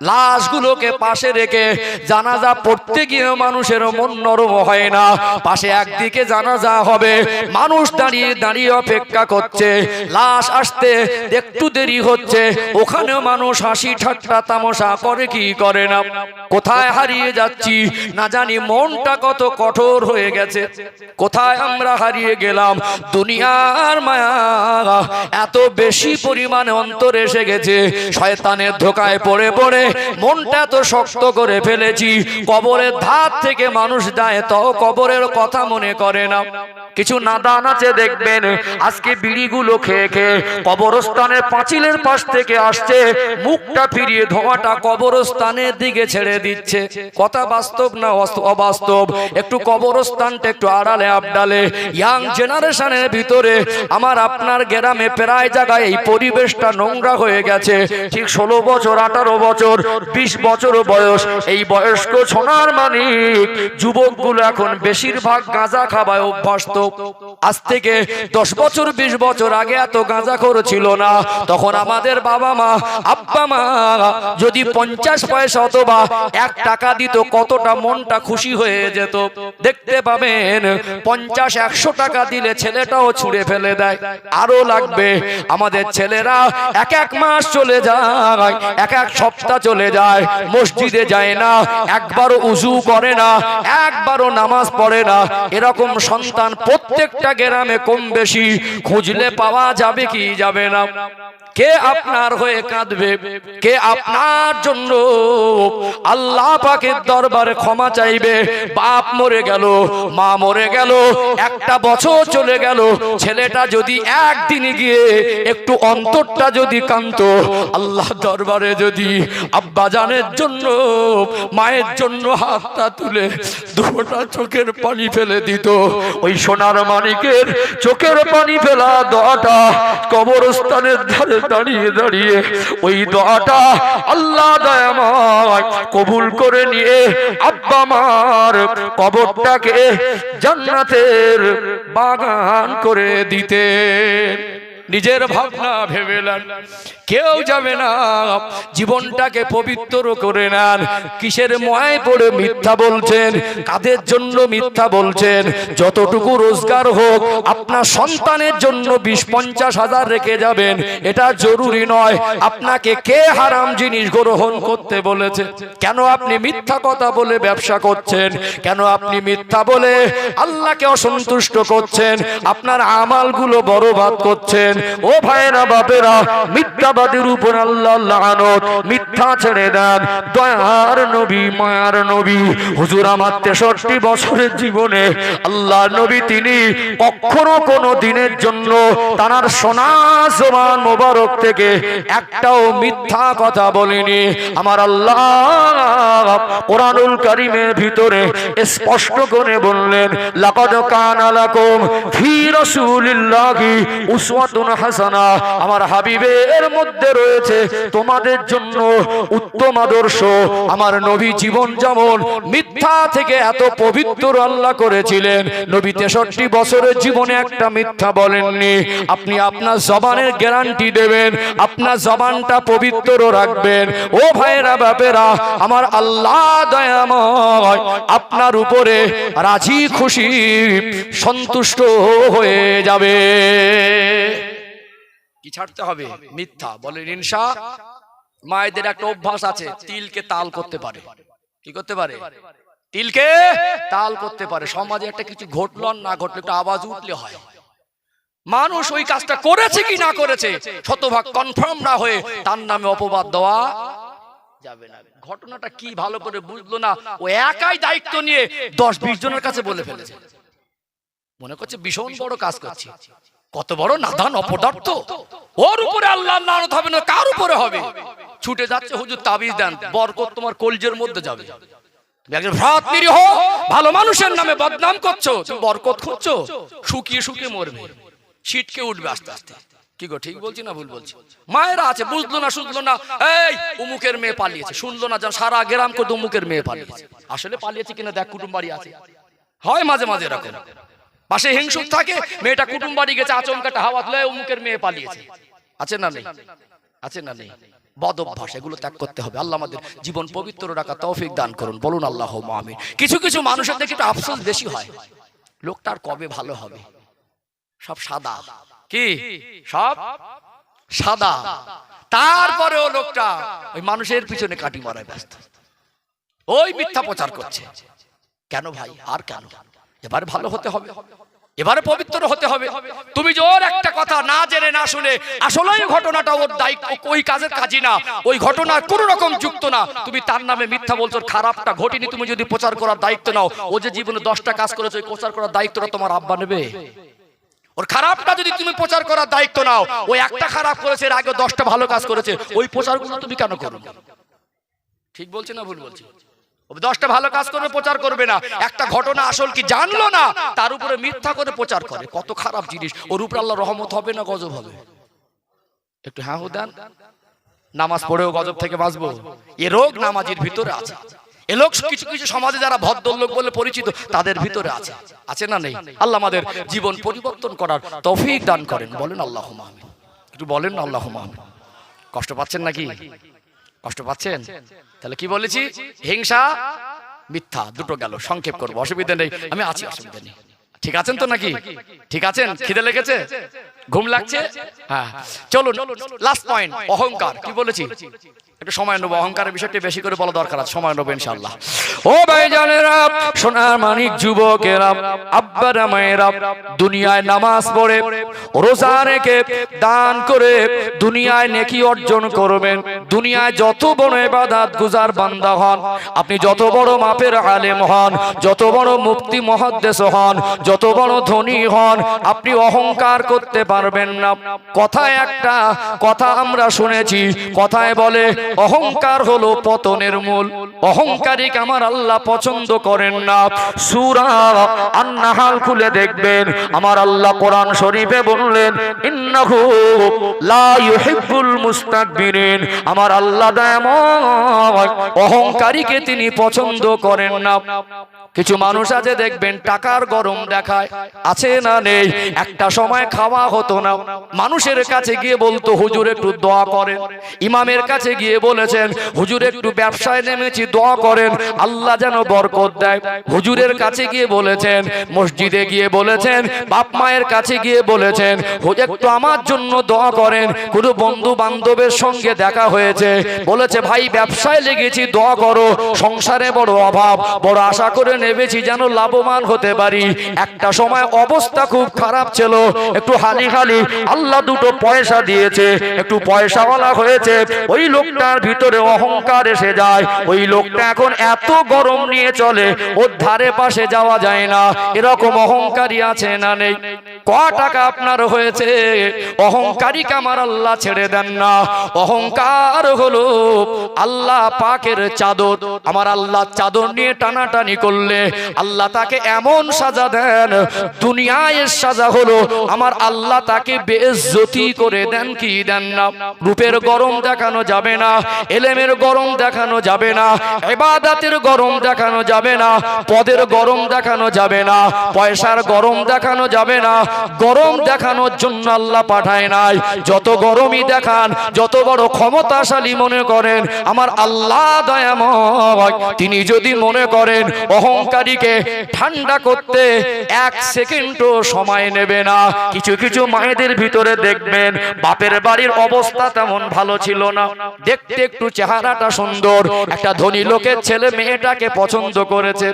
লাশগুলোকে পাশে রেখে জানাজা পড়তে গিয়ে মানুষের মন নরম হয় না। পাশে একদিকে জানাজা হবে, মানুষ দাঁড়িয়ে দাঁড়িয়ে অপেক্ষা করছে, লাশ আসতে একটু দেরি হচ্ছে, ওখানেও মানুষ হাসি ঠাট্টা তামাশা করে কি করে না। কোথায় হারিয়ে যাচ্ছি না জানি, মনটা কত কঠোর হয়ে গেছে। কোথায় আমরা হারিয়ে গেলাম? দুনিয়ার মায়া এত বেশি পরিমাণে অন্তরে এসে গেছে, শয়তানের ধোকায় পড়ে পড়ে মনটা এত শক্ত করে ফেলেছি। কবরের ধার থেকে মানুষ যায়, তাও কবরের কথা মনে করে না। কিছু নাদান আছে দেখবেন, আজকে বিড়িগুলো খেয়ে খেয়ে কবরস্থানের পাঁচিলের পাশ থেকে আসছে, মুখটা ফিরিয়ে ধোঁয়াটা কবরস্থানের দিকে ছেড়ে দিচ্ছে। কথা বাস্তব না অবাস্তব? একটু কবরস্থানটা একটু আড়ালে আবডালে ইয়াং জেনারেশনের ভিতরে আমার আপনার গ্রামে প্রায় জায়গায় এই পরিবেশটা নোংরা হয়ে গেছে। ঠিক 16 বছর 18 বছর 20 বছর বয়স, এই বয়স্ক সোনার মানিক যুবকগুলো এখন বেশিরভাগ গাঁজা খাওয়ায় অভ্যস্ত। আজ থেকে 10 বছর 20 বছর আগে এত গাঁজাখোর ছিল না। তখন আমাদের বাবা মা আব্বা মা যদি 50 পয়সা অথবা 1 টাকা দিত, কতটা মনটা খুশি হয়ে যেত। দেখতে পাবেন 50-100 টাকা দিলে ছেলেটাও ছুঁড়ে ফেলে দেয়, আরো লাগবে। আমাদের ছেলেরা এক মাস চলে যায়, এক সপ্তাহ চলে যায়, মসজিদে যায় না, একবারও উজু করে না, একবারও নামাজ পড়ে না। এরকম সন্তান প্রত্যেকটা গ্রামে কম বেশি খুঁজলে পাওয়া যাবে কি যাবে না? কে আপনার হয়ে কাঁদবে? কে আপনার জন্য আল্লাহ পাকের দরবারে ক্ষমা চাইবে? বাপ মরে গেল, মা মরে গেল, 1টা বছর চলে গেল, ছেলেটা যদি একদিন গিয়ে একটু অন্তরটা যদি কাঁদতো, আল্লাহ দরবারে যদি আব্বা জানের জন্য মায়ের জন্য হাতটা তুলে 2টা চোখের পানি ফেলে দিত, ওই সোনার মানিকের চোখের পানি ফেলা দোয়াটা কবরস্থানের ধারে দাঁড়িয়ে দাঁড়িয়ে ওই দোয়াটা আল্লাহ দয়াময় কবুল করে নিয়ে আব্বা মার কবরটাকে জান্নাতের বাগান করে দিতেন। নিজের ভাবনা ভেবেলেন, কেউ যাবে না, জীবনটাকে পবিত্র করে নেন। কিসের মোয়ায় পড়ে মিথ্যা বলছেন? কাদের জন্য মিথ্যা বলছেন? যতটুকু রোজগার হোক আপনার সন্তানের জন্য 20-50 হাজার রেখে যাবেন, এটা জরুরি নয়। আপনাকে কে হারাম জিনিস গ্রহণ করতে বলেছে? কেন আপনি মিথ্যা কথা বলে ব্যবসা করছেন? কেন আপনি মিথ্যা বলে আল্লাহকে অসন্তুষ্ট করছেন? আপনার আমালগুলো বরবাদ করছেন। ও ভাইরা বাপেরা, মিথ্যাবাদীর উপর আল্লাহ লানত, মিথ্যা ছেড়ে দেন। দয়ার নবী মায়ার নবী হুজুর আমার 63 বছরের জীবনে আল্লাহ নবী তিনি কখনো কোনো দিনের জন্য তার সোনা জবান মোবারক থেকে একটাও মিথ্যা কথা বলেনি। আমার আল্লাহ কোরআনুল কারীমের ভিতরে স্পষ্ট করে বললেন, লাকাদ কানা লাকুম ফি রাসূলিল্লাহি উসওয়াতুন হাসানা। আমার হাবিবের মধ্যে রয়েছে তোমাদের জন্য উত্তম আদর্শ। আমার নবী জীবন যেমন মিথ্যা থেকে এত পবিত্র আল্লাহ করেছিলেন, নবী 63 বছরের জীবনে একটা মিথ্যা বলেননি। আপনি আপনার জবানের গ্যারান্টি দেবেন, আপনার জবানটা পবিত্র রাখবেন। ও ভাইরা বাপেরা, আমার আল্লাহ দয়াময় আপনার উপরে রাজি খুশি সন্তুষ্ট হয়ে যাবে। ছাড়তে হবে? মিথ্যা। বলেন ইনশা। মায়েদের একটা অভ্যাস আছে, তিলকে তাল করতে পারে। কি করতে পারে? তিলকে তাল করতে পারে। সমাজে একটা কিছু ঘটলো না ঘটলো একটা আওয়াজ উঠলে হয়। মানুষ ওই কাজটা করেছে কি না করেছে শতভাগ কনফার্ম না হয়ে তার নামে অপবাদ দেওয়া যাবে না। ঘটনাটা কি ভালো করে বুঝলো না, ও একাই দায়িত্ব নিয়ে 10-20 জনের কাছে বলে ফেলেছে। মনে করছে ভীষণ বড় কাজ করছি। কত বড় নাদান অপদার্থ, ওর উপরে আল্লাহর লানত হবে না, কার উপরে হবে? ছুটে যাচ্ছে, হুজুর তাবিজ দেন, বরকত তোমার কলজের মধ্যে যাবে। তুমি একজন ভ্রাত নিরীহ ভালো মানুষের নামে বদনাম করছো, তুমি বরকত খুঁজছো, শুকিয়ে শুকিয়ে মরবে, ছিটকে উঠবে আস্তে আস্তে। কি গো, ঠিক বলছি না ভুল বলছি? মায়েরা আছে, বুঝলো না শুনলো না, এই উমুকের মেয়ে পালিয়েছে, শুনলো না, যেন সারা গ্রাম করে উমুকের মেয়ে পালিয়েছে। আসলে পালিয়েছে কিনা দেখ, কুটুম বাড়ি আছে, হয় মাঝে মাঝে এরকম পাশে হিংসুক থাকে, মেয়েটা কুটুম বাড়ি গেছে, আচমকাটা হাওয়া তুলে উমুকের মেয়ে পালিয়েছে। আছে না নেই? আছে না নেই? বদ অভ্যাস, এগুলো ত্যাগ করতে হবে। আল্লাহ আমাদের জীবন পবিত্র রাখা তৌফিক দান করুন, বলুন আল্লাহুম্মা আমিন। কিছু কিছু মানুষের দেখে একটু আফসোস বেশি হয়, লোকটার কবে ভালো হবে, সব সাদা। কি সব সাদা, তারপরেও লোকটা ওই মানুষের পিছনে কাটি মারায় ব্যস্ত, ওই মিথ্যা প্রচার করছে। কেন ভাই, আর কেন? এবারে ভালো হতে হবে, এবারে পবিত্র হতে হবে। তুমি যে ওর একটা কথা না জেনে না শুনে আসলে ঘটনাটা ওর দায়িত্ব, ওই কাজের কাজই না, ওই ঘটনা কোনো রকম যুক্ত না, তুমি তার নামে মিথ্যা বলছো, খারাপটা ঘটেনি, তুমি যদি প্রচার করার দায়িত্ব নাও, ও যে জীবনে 10টা কাজ করেছে, ওই প্রচার করার দায়িত্বটা তোমার আব্বা নেবে। ওর খারাপটা যদি তুমি প্রচার করার দায়িত্ব নাও, ওই একটা খারাপ করেছে, এর আগে 10টা ভালো কাজ করেছে, ওই প্রচারগুলো তুমি কেন করো? ঠিক বলছি না ভুল বলছি? 10টা ভালো কাজ করে প্রচার করবে না, একটা ঘটনা আসল কি জানলো না, তার উপরে মিথ্যা করে প্রচার করে, কত খারাপ জিনিস। ওর উপরে আল্লাহ রহমত হবে না গজব হবে? একটু হ্যাঁ হো দেন। নামাজ পড়েও গজব থেকে বাঁচবো, এ রোগ নামাজির ভিতরে আছে। এ লোক কিছু কিছু সমাজে যারা ভদ্রলোক বলে পরিচিত, তাদের ভিতরে আছে। আছে না নেই? আল্লাহ আমাদের জীবন পরিবর্তন করার তৌফিক দান করেন, বলেন আল্লাহুম্মা আমিন। একটু বলেন না আল্লাহুম্মা আমিন। কষ্ট পাচ্ছেন নাকি? কষ্ট পাচ্ছেন? তাহলে কি বলেছি? হিংসা মিথ্যা দুটো গেল, সংক্ষেপ করবো, অসুবিধা নেই, আমি আছি, অসুবিধা নেই। ঠিক আছেন তো নাকি? ঠিক আছেন? খিদে লেগেছে, ঘুম লাগছে? হ্যাঁ, চলুন লাস্ট পয়েন্ট, অহংকার। কি বলেছি? একটু সময় নেবো, অহংকারের বিষয়টি বেশি করে বলা দরকার আছে, সময় নেবো ইনশাআল্লাহ। ও ভাইজানেরা, সোনার মানিক যুবকেরা, আব্বারা মায়েরা, দুনিয়ায় নামাজ পড়ে রোজা রেখে দান করে দুনিয়ায় নেকি অর্জন করবেন। দুনিয়ায় যত বড় ইবাদত গুজার বান্দা হন, আপনি যত বড় মাপের আলেম হন, যত বড় মুফতি মুহাদ্দিস হন, যত বড় ধনী হন, আপনি অহংকার করতে পারবেন না। কথায় একটা কথা আমরা শুনেছি, কথায় বলে অহংকার হলো পতনের মূল। অহংকারীকে আমার আল্লাহ পছন্দ করেন না। সূরা আন-নাহল খুলে দেখবেন, আমার আল্লাহ কোরআন শরীফে বললেন, ইন্নাহু লা ইউহিব্বুল মুস্তাকবিরিন। আমার আল্লাহ দয়াময়, অহংকারীকে তিনি পছন্দ করেন না। কিছু মানুষ আছে দেখবেন টাকার গরম দেখায়, আছে না নেই? একটা সময় খাওয়া হতো না, মানুষের কাছে গিয়ে বলতো হুজুর একটু দোয়া করেন। ইমামের কাছে গিয়ে বলেছেন হুজুর একটু ব্যবসায় নেমেছি, দোয়া করেন আল্লাহ যেন বরকত দেয়। হুজুরের কাছে গিয়ে বলেছেন, মসজিদে গিয়ে বলেছেন, বাপ মায়ের কাছে গিয়ে বলেছেন একটু আমার জন্য দোয়া করেন। কোনো বন্ধু বান্ধবের সঙ্গে দেখা হয়েছে, বলেছে ভাই ব্যবসায় লেগেছি, দোয়া করো, সংসারে বড় অভাব, বড় আশা করে নেমেছি যেন লাভবান হতে পারি। একটা সময় অবস্থা খুব খারাপ ছিল, একটু হালি হালি আল্লাহ দুটো পয়সা দিয়েছে, একটু পয়সাওয়ালা হয়েছে, ওই লোকটার ভিতরে অহংকার এসে যায়। ওই লোকটা এখন এত গরম নিয়ে চলে, ওর ধারে পাশে যাওয়া যায় না। এরকম অহংকারী আছে না নেই? ক টাকা আপনার হয়েছে, অহংকারীকে আমার আল্লাহ ছেড়ে দেন না। অহংকার হলো আল্লাহ পাকের চাদর, আমার আল্লাহ চাদর নিয়ে টানাটানি করলে আল্লাহ তাকে এমন সাজা দেন, দুনিয়ায় সাজা হলো আমার আল্লাহ তাকে বেইজ্জতি করে দেন। কি দেন না? রূপের গরম দেখানো যাবে না, এলেমের গরম দেখানো যাবে না, ইবাদতের গরম দেখানো যাবে না, পদের গরম দেখানো যাবে না, পয়সার গরম দেখানো যাবে না, গরম দেখানোর জন্য আল্লাহ পাঠায় নাই। যত গরমই দেখান, যত বড় ক্ষমতাশালী মনে করেন, আমার আল্লাহ দয়াময়, তিনি যদি মনে করেন অহংকারীকে ঠান্ডা করতে 1 সেকেন্ডও সময় নেবে না। কিছু কিছু মায়েদের ভিতরে দেখবেন বাপের বাড়ির অবস্থা তেমন ভালো ছিল না, দেখতে একটু চেহারাটা সুন্দর, একটা ধনী লোকের ছেলে মেয়েটাকে পছন্দ করেছে,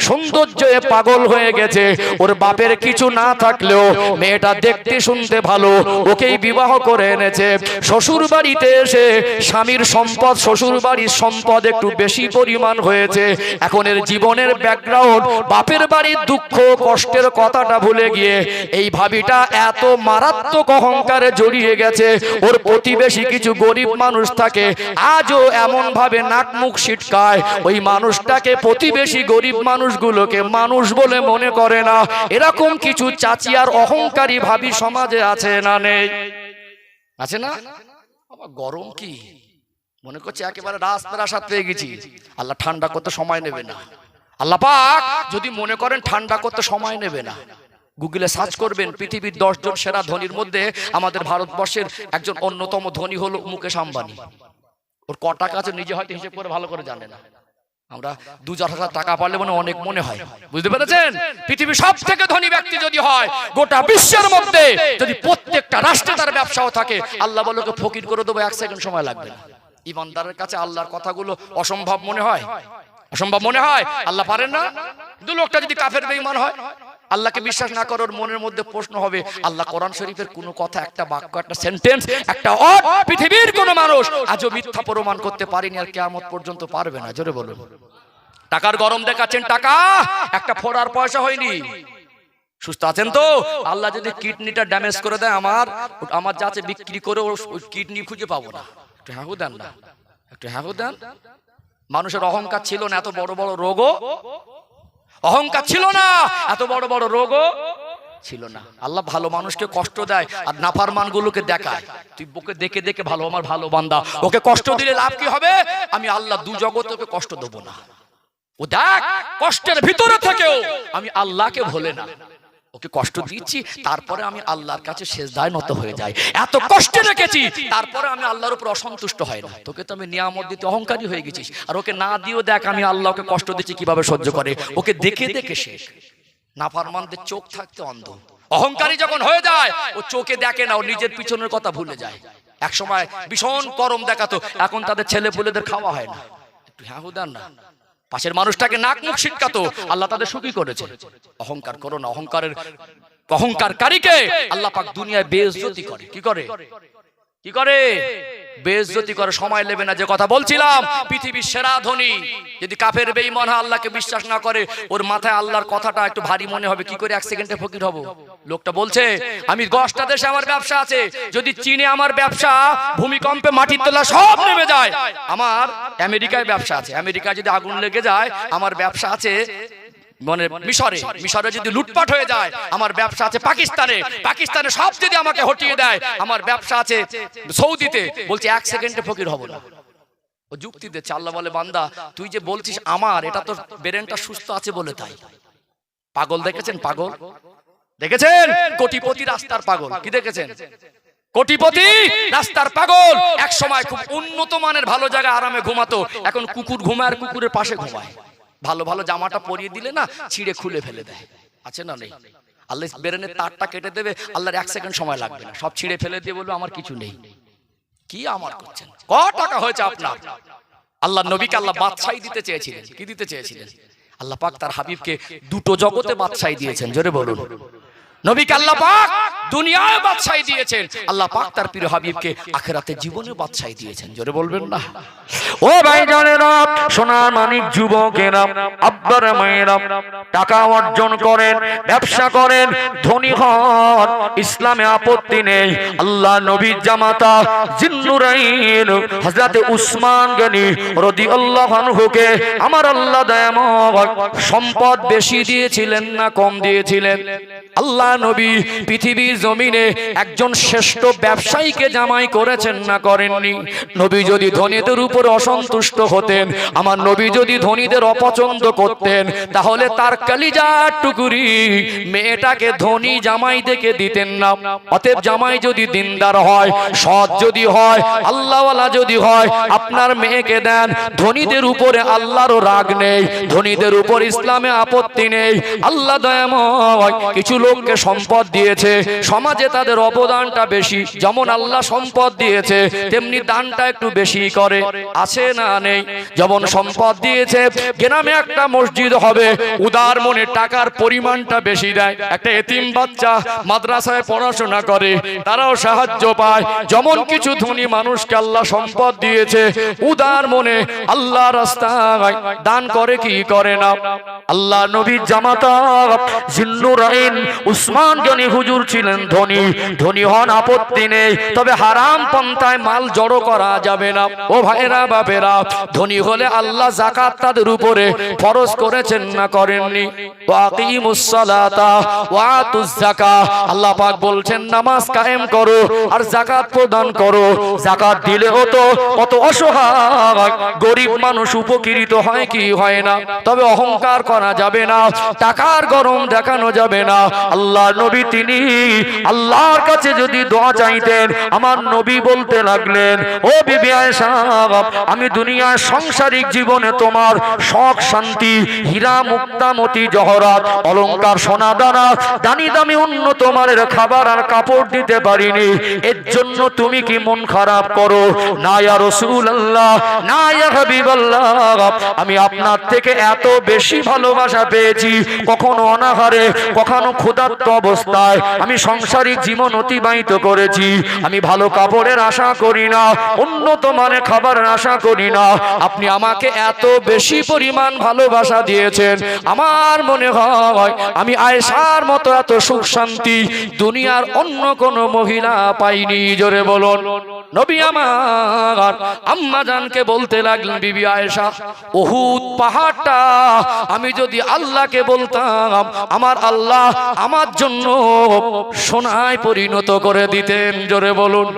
সৌন্দর্যে পাগল হয়ে গেছে। ওর বাপের কিছু না থাকলেও মেয়েটা দেখতে শুনতে ভালো, ওকেই বিবাহ করে এনেছে। শ্বশুর বাড়িতে এসে স্বামীর সম্পদ, শ্বশুর বাড়ির সম্পদ একটু বেশি পরিমাণ হয়েছে। এখন এর জীবনের ব্যাকগ্রাউন্ড, বাপের বাড়ির দুঃখ কষ্টের কথাটা ভুলে গিয়ে এই ভাবিটা এত মারাত্মক অহংকারে জড়িয়ে গেছে। ওর প্রতিবেশী কিছু গরিব মানুষ থাকে, আজও এমন ভাবে নাক মুখ ছিটকায়, ওই মানুষটাকে, প্রতিবেশী গরিব মানুষগুলোকে মানুষ বলে মনে করে না। এরকম কিছু চাচি আর অহংকারী ভাবি সমাজে আছে না নেই? আছে না? গরম কি মনে করছে একেবারে রাজপ্রাসাদ পেয়ে গেছি। আল্লাহ ঠান্ডা করতে সময় নেবে না। আল্লাহ পাক যদি মনে করেন ঠান্ডা করতে সময় নেবে না, গুগলে সার্চ করবেন পৃথিবীর 10 জন সেরা ধনীর মধ্যে আমাদের ভারতবর্ষের একজন অন্যতম ধনী হলো মুকেশ আম্বানি। ওর ক টাকা আছে নিজে হয়তো হিসেব করে ভালো করে জানে না। আমরা 2-4 টাকা পারলে অনেক মনে হয়, বুঝতে পেরেছেন? পৃথিবীর সব থেকে ধনী ব্যক্তি যদি হয়, গোটা বিশ্বের মধ্যে যদি প্রত্যেকটা রাষ্ট্রে তার ব্যবসাও থাকে, আল্লাহ বলে ওকে ফকির করে দেবো, 1 সেকেন্ড সময় লাগবে না। ইমানদারের কাছে আল্লাহর কথাগুলো অসম্ভব মনে হয়, অসম্ভব মনে হয়। আল্লাহ পারেন না? কিন্তু লোকটা যদি কাফের বেঈমান হয়, আল্লাহকে বিশ্বাস না করার মনের মধ্যে প্রশ্ন হবে, আল্লাহ কোরআন শরীফের কোন কথা, একটা বাক্য, একটা সেন্টেন্স, একটা ওয়ার্ড পৃথিবীর কোন মানুষ আজও মিথ্যা প্রমাণ করতে পারেনি, আর কিয়ামত পর্যন্ত পারবে না। জোরে বলুন। টাকার গরম দেখাচ্ছেন, টাকা একটা ফোড়ার পয়সা হয়নি। সুস্থ আছেন তো? আল্লাহ যদি কিডনিটা ড্যামেজ করে দেয়, আমার যা আছে বিক্রি করে ওই কিডনি খুঁজে পাবো না। একটু হ্যাঁ দেন না, একটু হ্যাঁ দেন। মানুষের অহংকার ছিল না, এত বড় বড় রোগও অহংকার ছিল না, এত বড় বড় রোগও ছিল না। আল্লাহ ভালো মানুষকে কষ্ট দেয় আর নাফরমান গুলোকে দেখায়, তুই ওকে দেখে দেখে ভালো, আমার ভালো বান্দা, ওকে কষ্ট দিলে লাভ কি হবে? আমি আল্লাহ দু জগতে ওকে কষ্ট দেবো না। ও দেখ কষ্টের ভিতরে থেকেও আমি আল্লাহকে ভুলে না, ওকে কষ্ট দিচ্ছি, তারপরে আমি আল্লাহর কাছে সেজদায় নত হয়ে যাই। এত কষ্টে রেখেছি, তারপরে আমি আল্লাহর উপর অসন্তুষ্ট হয় না। তোকে তো আমি নিয়ামত দিতে অহংকারী হয়ে গেছিস, আর ওকে না দিও দেখ আমি আল্লাহকে কষ্ট দিচ্ছি কিভাবে সহ্য করে, ওকে দেখে দেখে শেখ। নাফরমানদের চোখ থাকতে অন্ধ, অহংকারী যখন হয়ে যায় ও চোখে দেখে না, ও নিজের পিছনের কথা ভুলে যায়। এক সময় ভীষণ গরম দেখাতো, এখন তাদের ছেলে পুলেদের খাওয়া হয় না। একটু হ্যাঁ দেন না। পাশের মানুষটাকে নাক মুখ ছিটকাতো, আল্লাহ তাদের সুখী করেছে। অহংকার করো না। অহংকারকারীকে আল্লাহ পাক দুনিয়ায় বেইজ্জতি করে। কি করে? কি করে? বেইজ্জতি করে। সময় নেবে না। যে কথা বলছিলাম, পৃথিবীর সেরা ধনী যদি কাফের বেঈমান হয়, আল্লাহকে বিশ্বাস না করে, ওর মাথায় আল্লাহর কথাটা একটু ভারী মনে হবে। কি করে 1 সেকেন্ডে ফকির হব? লোকটা বলছে আমি 10টা দেশে আমার ব্যবসা আছে, যদি চীনে আমার ব্যবসা ভূমিকম্পে মাটির তলা সব নেমে যায়, আমার আমেরিকায় ব্যবসা আছে, আমেরিকায় যদি আগুন লেগে যায়, আমার ব্যবসা আছে মানে মিশরে যদি লুটপাট হয়ে যায়, আমার ব্যবসা আছে পাকিস্তানে সব যদি আমাকে হটিয়ে দেয়, আমার ব্যবসা আছে সৌদিতে। বলছে 1 সেকেন্ডে ফকির হব না। ও যুক্তি দিচ্ছে। আল্লাহ বলে বান্দা তুই যে বলছিস আমার, এটা তোর ব্রেনটা সুস্থ আছে বলে তাই। পাগল দেখেছেন? পাগল দেখেছেন? কোটিপতি রাস্তার পাগল। কি দেখেছেন? কোটিপতি রাস্তার পাগল। এক সময় খুব উন্নত মানের ভালো জায়গায় আরামে ঘুমাতো, এখন কুকুর ঘুমায় আর কুকুরের পাশে ঘুমায়। ভালো ভালো জামাটা পরিয়ে দিলে না, ছিঁড়ে খুলে ফেলে দেয়। আছে না? নেই? আল্লাহ ব্রেনের তারটা কেটে দেবে, আল্লাহর 1 সেকেন্ড সময় লাগবে না, সব ছিঁড়ে ফেলে দিয়ে বলবে আমার কিছু নেই। কি আমার করছেন? ক টাকা হয়েছে আপনার? আল্লাহ নবীকে আল্লাহ বাদশাহী দিতে চেয়েছিলেন। কি দিতে চেয়েছিলেন? আল্লাহ পাক তার হাবিবকে 2টো জগতে বাদশাহী দিয়েছেন। জোরে বলুন। নবীকে আল্লাহ পাক দুনিয়ায় বাদশাহী দিয়েছেন, আল্লাহ পাক তার প্রিয় হাবিবকে আখিরাতে জীবনে বাদশাহী দিয়েছেন। জোরে বলবেন না? ও ভাইজানেরা, সোনার মানিক যুবকেরা, আব্বার মায়েরা, টাকা অর্জন করেন, ব্যবসা করেন, ধনী হন, ইসলামে আপত্তি নেই। আল্লাহ নবীর জামাতা জিন্নুরাইন হযরত উসমান গনি রাদিয়াল্লাহু আনহুকে আমার আল্লাহ দয়াময় সম্পদ বেশি দিয়েছিলেন না কম দিয়েছিলেন? আল্লাহ নবী পৃথিবীর জমিনে একজন শ্রেষ্ঠ ব্যবসায়ীকে জামাই করেছেন না করেননি? নবী যদি ধনীদের উপর অসন্তুষ্ট হতেন, আমার নবী যদি ধনীদের অপছন্দ করতেন, তাহলে তার কলিজার টুকুরি মেয়েটাকে ধনী জামাই দেখে দিতেন না। অতএব জামাই যদি দিনদার হয়, সৎ যদি হয়, আল্লাহওয়ালা যদি হয়, আপনার মেয়েকে দেন। ধনীদের উপরে আল্লাহরও রাগ নেই, ধনীদের উপর ইসলামে আপত্তি নেই। আল্লাহ দয়াময় কিছু লোককে সম্পদ দিয়েছে, সমাজে তাদের অবদানটা বেশি। যেমন আল্লাহ সম্পদ দিয়েছে, তেমনি দানটা একটু বেশি করে, আছে না নেই? যেমন সম্পদ দিয়েছে, গ্রামে একটা মসজিদ হবে, উদার মনে টাকার পরিমাণটা বেশি দেয়। একটা এতিম বাচ্চা মাদ্রাসায় পড়াশোনা করে, তারাও সাহায্য পায়। যেমন কিছু ধনী মানুষকে আল্লাহ সম্পদ দিয়েছে, উদার মনে আল্লাহ রাস্তায় দান করে কি করে না? আল্লাহ নবীর জামাতা জিন্নুরাইন উসমান গনি হুজুর ছিলেন ধনী। ধনী হন, আপত্তি নেই, তবে হারাম পন্থায় মাল জড়ো করা যাবে না। ও ভাইরা বাপেরা, ধনী হলে আল্লাহ যাকাত তাদের উপরে ফরজ করেছেন না করেননি? ওয়াকিমুস সালাতা ওয়া আতুজ যাকাত, আল্লাহ পাক বলছেন নামাজ কায়েম করো আর যাকাত প্রদান করো। যাকাত দিলেও তো কত অসহায় গরিব মানুষ উপকৃত হয় কি হয় না? তবে অহংকার করা যাবে না, টাকার গরম দেখানো যাবে না। আল্লাহ নবী তিনি আল্লাহর কাছে যদি দোয়া চাইতেন, আমার নবী বলতে লাগলেন, ও বিবি আয়েশা, আমি দুনিয়ার সাংসারিক জীবনে তোমার শখ শান্তি, হীরা মুক্তা মতি জহরাত অলংকার সোনা দানা দামি দামি উন্নত মানের খাবার আর কাপড় দিতে পারিনি, এর জন্য তুমি কি মন খারাপ করো? না ইয়া রাসূলুল্লাহ, না ইয়া হাবিবাল্লাহ, আমি আপনার থেকে এত বেশি ভালোবাসা পেয়েছি, কখনো অনাহারে কখনো ক্ষুধার্ত অবস্থায় আমি সাংসারিক জীবন অতিবাহিত করেছি। আমি ভালো কাপড়ের আশা করি না, উন্নত মানের খাবারের আশা করি না, আপনি আমাকে এত বেশি পরিমাণ ভালোবাসা দিয়েছেন, আমার মনে হয় আমি আয়েশার মতো এত সুখ শান্তি দুনিয়ার অন্য কোন মহিলা পাইনি। জোরে বলুন। নবী আমার আম্মা জানকে বলতে লাগলেন, বিবি আয়েশা, উহুদ পাহাড়টা আমি যদি আল্লাহকে বলতাম, আমার আল্লাহ আমার জন্য সোনায় পরিণত করে দিতেন। জোরে বলুন।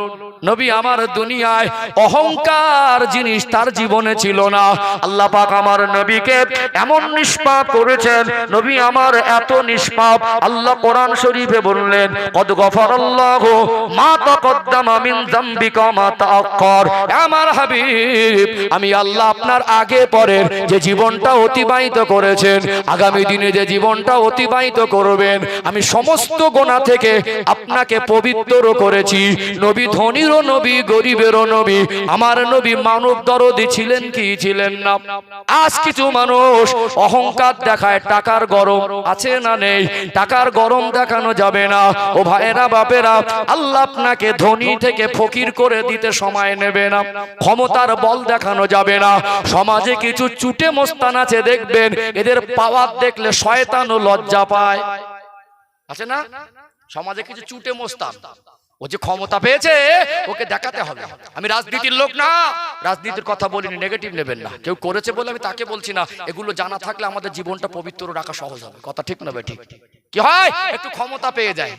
নবী আমার দুনিয়ায় অহংকার জিনিস তার জীবনে ছিল না। আল্লাহ পাক আমার নবীকে এমন নিষ্পাপ করেছেন, নবী আমার এত নিষ্পাপ, আল্লাহ কোরআন শরীফে বললেন, কদ গফারাল্লাহু মা তাকদ্দামা মিন যামবিকা মা তাআক্কার। আমার হাবিব, আমি আল্লাহ আপনার আগে পরের যে জীবনটা অতিবাহিত করেছেন, আগামী দিনে যে জীবনটা অতিবাহিত করবেন, আমি সমস্ত গুনাহ থেকে আপনাকে পবিত্র করেছি। নবী ধনীর নবী, গরিবেরও নবী, আমার নবী মানব দরদি ছিলেন কি ছিলেন না? আজ কিছু মানুষ অহংকার দেখায়, টাকার গরম, আছে না নেই? টাকার গরম দেখানো যাবে না। ও ভাইরা বাপেরা, আল্লাহ আপনাকে ধনী থেকে ফকির করে দিতে সময় নেবে না। ক্ষমতার বল দেখানো যাবে না। সমাজে কিছু চুটে মোস্তান আছে, দেখবেন এদের পাওয়ার দেখলে শয়তানও লজ্জা পায়, আছে না? সমাজে কিছু চুটে মোস্তান, ও যে ক্ষমতা পেয়েছে ওকে দেখাতে হবে। আমি রাজনীতির লোক না, রাজনীতির কথা বলিনি, নেগেটিভ নেবেন না। কেউ করেছে বলে আমি তাকে বলছি না। এগুলো জানা থাকলে আমাদের জীবনটা পবিত্র রাখা সহজ হবে। কথা ঠিক না বেঠিক? কি হয়, একটু ক্ষমতা পেয়ে যায়,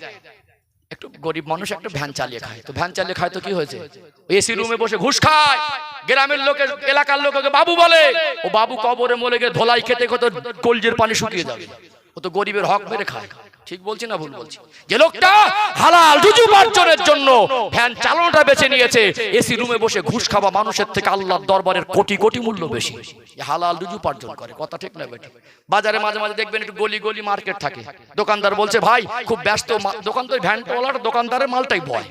একটু গরিব মানুষ একটু ভ্যান চালিয়ে খায়, তো ভ্যান চালিয়ে খায় তো কি হয়েছে? এসি রুমে বসে ঘুষ খায়, গ্রামের লোকের এলাকার লোককে বাবু বলে, ও বাবু কবরে মরে গিয়ে ধোলাই খেতে কত কলজের পানি শুকিয়ে যাবে, ও তো গরিবের হক মেরে খায়। ঠিক বলছি না ভুল বলছি? যে লোকটা হালাল রুজি উপার্জনের জন্য ভ্যান চালানোটা বেছে নিয়েছে, এসি রুমে বসে ঘুষ খাওয়া মানুষের থেকে আল্লাহর দরবারের কোটি কোটি মূল্য বেশি, হালাল রুজি উপার্জন করে। কথা ঠিক না বেঠিক? বাজারে মাঝে মাঝে দেখবেন একটু গলি গলি মার্কেট থাকে, দোকানদার বলছে, ভাই খুব ব্যস্ত, দোকান তো ভ্যানওয়ালার দোকানদারের মালটাই বয়,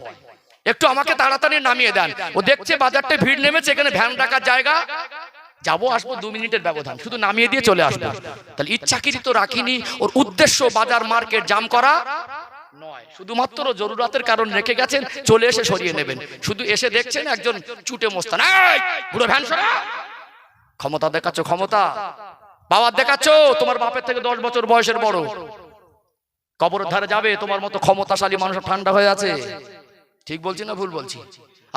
একটু আমাকে তাড়াতাড়ি নামিয়ে দেন। ও দেখছে বাজারটা ভিড় নেমেছে, এখানে ভ্যান রাখার জায়গা, যাবো আসবো 2 মিনিটের ব্যবধান, শুধু নামিয়ে দিয়ে চলে আসবো। তাহলে ইচ্ছাকৃত রাখিনি, ওর উদ্দেশ্য বাজার মার্কেট জাম করা নয়, শুধুমাত্র জরুরতের কারণ রেখে গেছেন, চলে এসে সরিয়ে নেবেন। শুধু এসে দেখছেন একজন চুটে মোস্তান, এই পুরো ভ্যান সরা, ক্ষমতা দেখাচ্ছ, ক্ষমতা পাওয়ার দেখাচ্ছ, তোমার বাপের থেকে 10 বছর বয়সের বড়, কবরের ধারে যাবে, তোমার মতো ক্ষমতাশালী মানুষ ঠান্ডা হয়ে আছে। ঠিক বলছি না ভুল বলছি?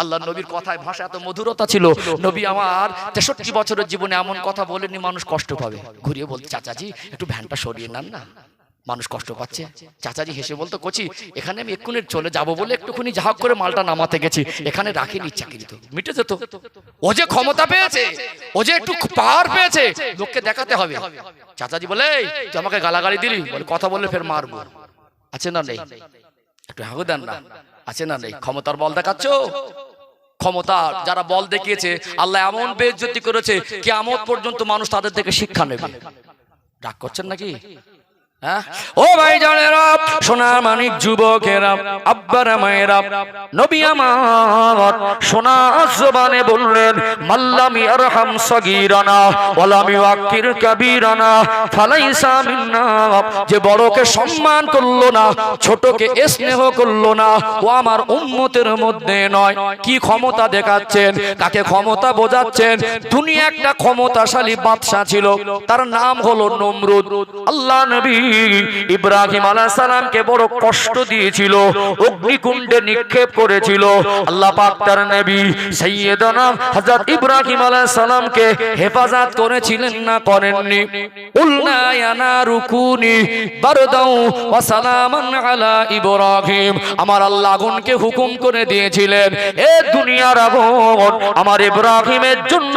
আল্লাহ নবীর কথায় ভাষা এত মধুরতা ছিল, নবী আমার 63 বছরের জীবনে এমন কথা বলেননি মানুষ কষ্ট পাবে। ঘুরিয়ে বলতে, চাচাজি একটু ভ্যানটা সরিয়ে নেন না, মানুষ কষ্ট পাচ্ছে। চাচাজি হেসে বলতো, কচি এখানে আমি এক্ষুনি চলে যাব বলে একটুখানি যা হোক করে মালটা নামাতে গেছি, এখানে রাখিনি, চাকরি তো মিটে যেত। ও যে ক্ষমতা পেয়েছে, ও যে একটু পাওয়ার পেয়েছে, লোককে দেখাতে হবে। চাচাজি বলে, তুই আমাকে গালাগালি দিলি, বলে কথা বললে ফের মারবো। আছে না নেই? একটু হাগু দেন না, আছে না নেই? ক্ষমতার বল দেখাচ্ছ। ক্ষমতা যারা বল দেখিয়েছে, আল্লাহ এমন বেইজ্জতি করেছে, কিয়ামত পর্যন্ত মানুষ তাদের থেকে শিক্ষা নেবে। রাগ করছেন নাকি? ও ভাই জানেরা, সোনার মানিক যুবকেরা, আব্বারা মায়েরা, নবী আমার সোনার জবানে বললেন, মাল্লাম ইয়ারহাম সাগীরানা ওয়ালাম ইউআক্কির কাবীরানা ফালাইসা মিন্না। যে বড়কে সম্মান করলো না, ছোটকে স্নেহ করলো না, ও আমার উম্মতের মধ্যে নয়। কি ক্ষমতা দেখাচ্ছেন, কাকে ক্ষমতা বোঝাচ্ছেন? দুনিয়া একটা ক্ষমতাশালী বাদশা ছিল, তার নাম হলো নমরুদ। আল্লাহ নবী ইব্রাহিম আলাইহিস সালামকে বড় কষ্ট দিয়েছিল, অগ্নিকুণ্ডে নিক্ষেপ করেছিল। আল্লাহ পাক তার নবী সাইয়্যিদানা হযরত ইব্রাহিম আলাইহিস সালামকে হেফাজত করেছিলেন না করেননি? কুলনা ইয়া নারু কুনি বারদাও ওয়া সালামান আলা ইব্রাহিম। আমার আল্লাহ আগুনকে হুকুম করে দিয়েছিলেন, এ দুনিয়ার আগুন, আমার ইব্রাহিমের জন্য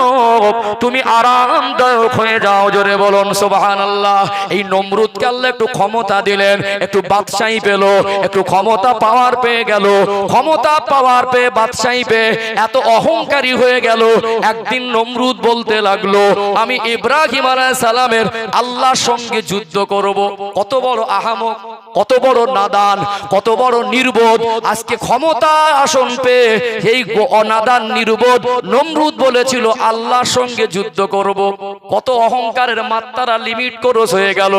তুমি আরামদায়ক হয়ে যাও। জোরে বলুন সুবহানাল্লাহ। এই নমরুদকে আল্লাহ একটু ক্ষমতা দিলেন, একটু বাদশাহী পেল, একটু ক্ষমতা পাওয়ার পেয়ে গেল। ক্ষমতা পাওয়ার পেয়ে, বাদশাহী পেয়ে এত অহংকারী হয়ে গেল। একদিন নমরুদ বলতে লাগলো, আমি ইব্রাহিম আলাইহিস সালামের আল্লাহর সঙ্গে যুদ্ধ করব। কত বড় আহামক, কত বড় নাদান, কত বড় নির্বোধ। আজকে ক্ষমতা আসন পেয়ে এই অনাদান নির্বোধ নমরুদ বলেছিল আল্লাহর সঙ্গে যুদ্ধ করব। কত অহংকারের মাত্রা লিমিট ক্রস হয়ে গেল।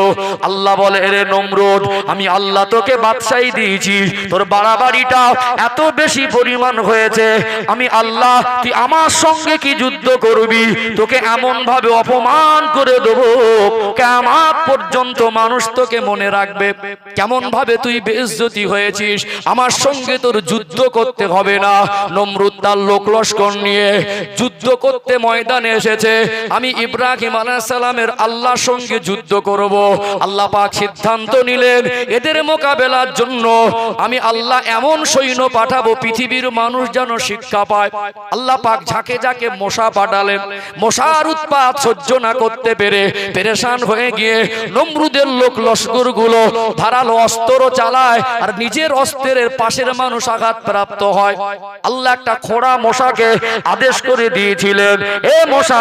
আল্লাহ বলে, রে নমরুদ, আমি আল্লাহ তোকে বাদশাহী দিয়েছি, তোর বাড়াবাড়িটা এত বেশি পরিমাণ হয়েছে। আমি আল্লাহ, তুই আমার সঙ্গে কি যুদ্ধ করবি? তোকে এমন ভাবে অপমান করে দেবো, কিয়ামত পর্যন্ত মানুষ তোকে মনে রাখবে কেমন ভাবে তুই বেইজ্জতি হয়েছিস। আমার সঙ্গে তোর যুদ্ধ করতে হবে না। নমরুদ তার লোক লস্কর নিয়ে যুদ্ধ করতে ময়দানে এসেছে। আমি ইব্রাহিম আলাইহিস সালামের আল্লাহর সঙ্গে যুদ্ধ করব। আল্লাহ পাক সিদ্ধান্ত নিলেন, এদের মোকাবেলার জন্য আমি আল্লাহ এমন সৈন্য পাঠাবো, পৃথিবীর মানুষ যেন শিক্ষা পায়। আল্লাহ পাক ঝাঁকে ঝাঁকে মশা পাঠালেন। মশার উৎপাত সহ্য না করতে পেরে পেরেশান হয়ে গিয়ে নমরুদের লোক লস্কর গুলো ধারালো অস্ত্র চালায়, আর নিজের অস্ত্রের পাশের মানুষ আঘাত প্রাপ্ত হয়। আল্লাহ একটা খোঁড়া মশাকে আদেশ করে দিয়েছিলেন, এ মশা,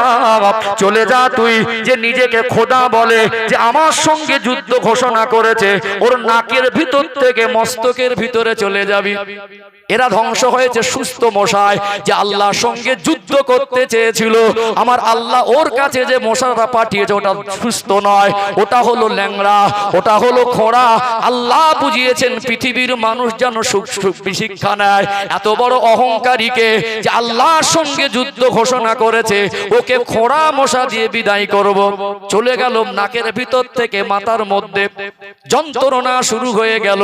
চলে যা তুই। যে নিজেকে খোদা বলে, যে আমার সঙ্গে যুদ্ধ ঘোষণা করেছে, ওর নাকের ভিতর থেকে মস্তকের ভিতরে চলে যাবি। এরা ধ্বংস হয়েছে সুস্থ মশায়, যে আল্লাহর সঙ্গে যুদ্ধ করতে চেয়েছিল। আমার আল্লাহ ওর কাছে যে মশাটা পাঠিয়েছে ওটা সুস্থ নয়, ওটা হলো ল্যাংড়া, ওটা হলো খোঁড়া। আল্লাহ বুঝিয়েছেন পৃথিবীর মানুষ যেন শিক্ষা নেয়। এত বড় অহংকারীকে যে আল্লাহর সঙ্গে যুদ্ধ ঘোষণা করেছে, ওকে খোঁড়া মশা দিয়ে বিদায় করব। চলে গেল নাকের ভিতর থেকে মাথার মধ্যে, যন্ত্রণা শুরু হয়ে গেল।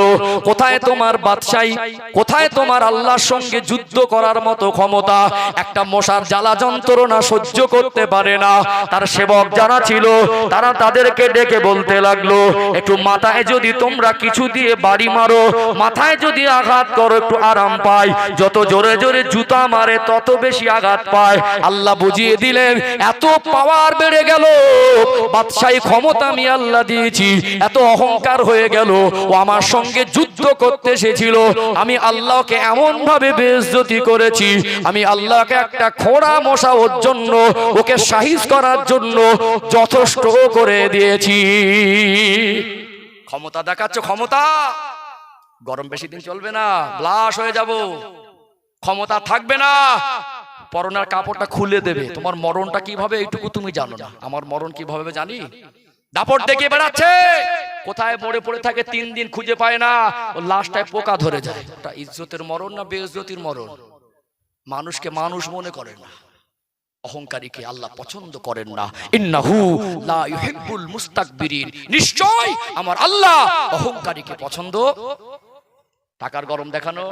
কোথায় তোমার বাদশাহী, কোথায় তোমার আল্লাহর সঙ্গে যুদ্ধ করার মতো ক্ষমতা? একটা মশার জ্বালা যন্ত্রণা সহ্য করতে পারে না। তার সেবক যারা ছিল, তারা তাদেরকে ডেকে বলতে লাগলো, একটু মাথায় যদি তোমরা কিছু দিয়ে বাড়ি মারো, মাথায় যদি আঘাত করো, একটু আরাম পায়। যত জোরে জোরে জুতা মারে তত বেশি আঘাত পায়। আল্লাহ বুঝিয়ে দিলেন, এত পাওয়ার বেড়ে গেল, বাদশাহী ক্ষমতা আমি আল্লাহ দিয়েছি। এত অহংকার হয়ে গেল, ও আমার সঙ্গে যুদ্ধ করতে এসেছিল, আমি আল্লাহকে এমন ভাবে বেইজ্জতি করেছি। আমি আল্লাহকে একটা খোঁড়া মশা ওর জন্য, ওকে সাহিজ করার জন্য যথেষ্ট করে দিয়েছি। ক্ষমতা দেখাচ্ছ, ক্ষমতা গরম বেশি দিন চলবে না, ব্লাশ হয়ে যাব। ক্ষমতা থাকবে না, পরনের কাপড়টা খুলে দেবে। তোমার মরণটা কিভাবে এইটুকু তুমি জানো না। আমার মরণ কিভাবে জানি? দাপট দেখে বেড়াচ্ছে, কোথায় মরে পড়ে থাকে, 3 দিন খুঁজে পায় না, ও লাশটায় পোকা ধরে যায়। ওটা ইজ্জতের মরণ না বেইজ্জতির মরণ? মানুষকে মানুষ মনে করে না। অহংকারীকে আল্লাহ পছন্দ করেন না। ইন্নাহু লা ইউহিব্বুল মুস্তাকবিরিন। নিশ্চয় আমার আল্লাহ অহংকারীকে পছন্দ। টাকার গরম দেখানো,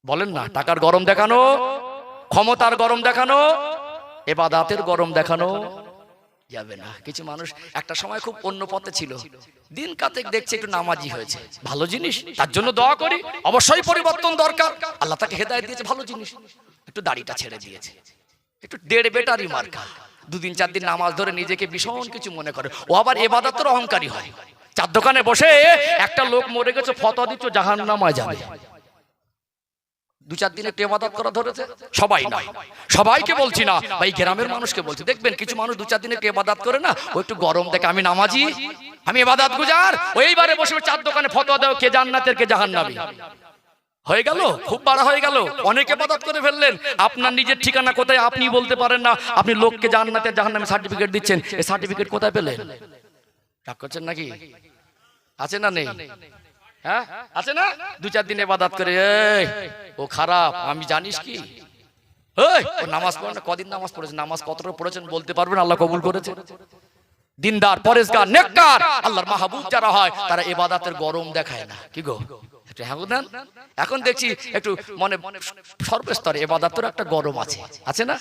বলেন না, টাকার গরম দেখানো, ক্ষমতার গরম দেখানো, ইবাদতের গরম দেখানো, যাবে না। কিছু মানুষ একটা সময় খুব অন্য পথে ছিল, দিন কাতেক দেখছে একটু নামাজি হয়েছে, ভালো জিনিস, তার জন্য দোয়া করি, অবশ্যই পরিবর্তন দরকার, আল্লাহ তাকে হেদায়েত দিয়েছে, ভালো জিনিস। একটু দাড়িটা ছেড়ে দিয়েছে, একটু দেড় বেটারি মার্কা, 2 দিন 4 দিন নামাজ ধরে নিজেকে ভীষণ কিছু মনে করে, ও আবার ইবাদতের অহংকারী হয়। চার দোকানে বসে একটা লোক মরে গেছে, ফতোয়া দিচ্ছ জাহান্নামে যাবে, 2-4 দিনে ইবাদত করা ধরেছে। সবাই নয়, সবাইকে বলছি না ভাই, গ্রামের মানুষকে বলছি। দেখবেন কিছু মানুষ 2-4 দিনে ইবাদত করে না, ও একটু গরম দেখে আমি নামাজি, আমি ইবাদত গুজার, ওইবারে বসে চার দোকানে ফতোয়া দাও কে জান্নাতের কে জাহান্নামী। হয়ে গেল, খুব বড় হয়ে গেল, অনেকে ইবাদত করে ফেললেন। আপনার নিজের ঠিকানা কোথায় আপনি বলতে পারেন না, আপনি লোককে জান্নাতের জাহান্নামী সার্টিফিকেট দিচ্ছেন। এই সার্টিফিকেট কোথায় পেলেন? রাগ করছেন নাকি? আছে না নেই? হ্যাঁ আছে না? 2-4 দিন ইবাদত করে এই ও খারাপ, আমি জানিস কি এই ও নামাজ পড়ে না, কদিন নামাজ পড়েছে, নামাজ কতটা পড়েছেন বলতে পারবেন? আল্লাহ কবুল করেছে। দিনদার, পরেশগার, নেককার, আল্লাহর মাহবুব যারা হয় তারা ইবাদতের গরম দেখায় না। কি গো একটু হ্যাঁ দেন। এখন দেখছি একটু মনে সর্বস্তরে ইবাদতের একটা গরম আছে, আছে না?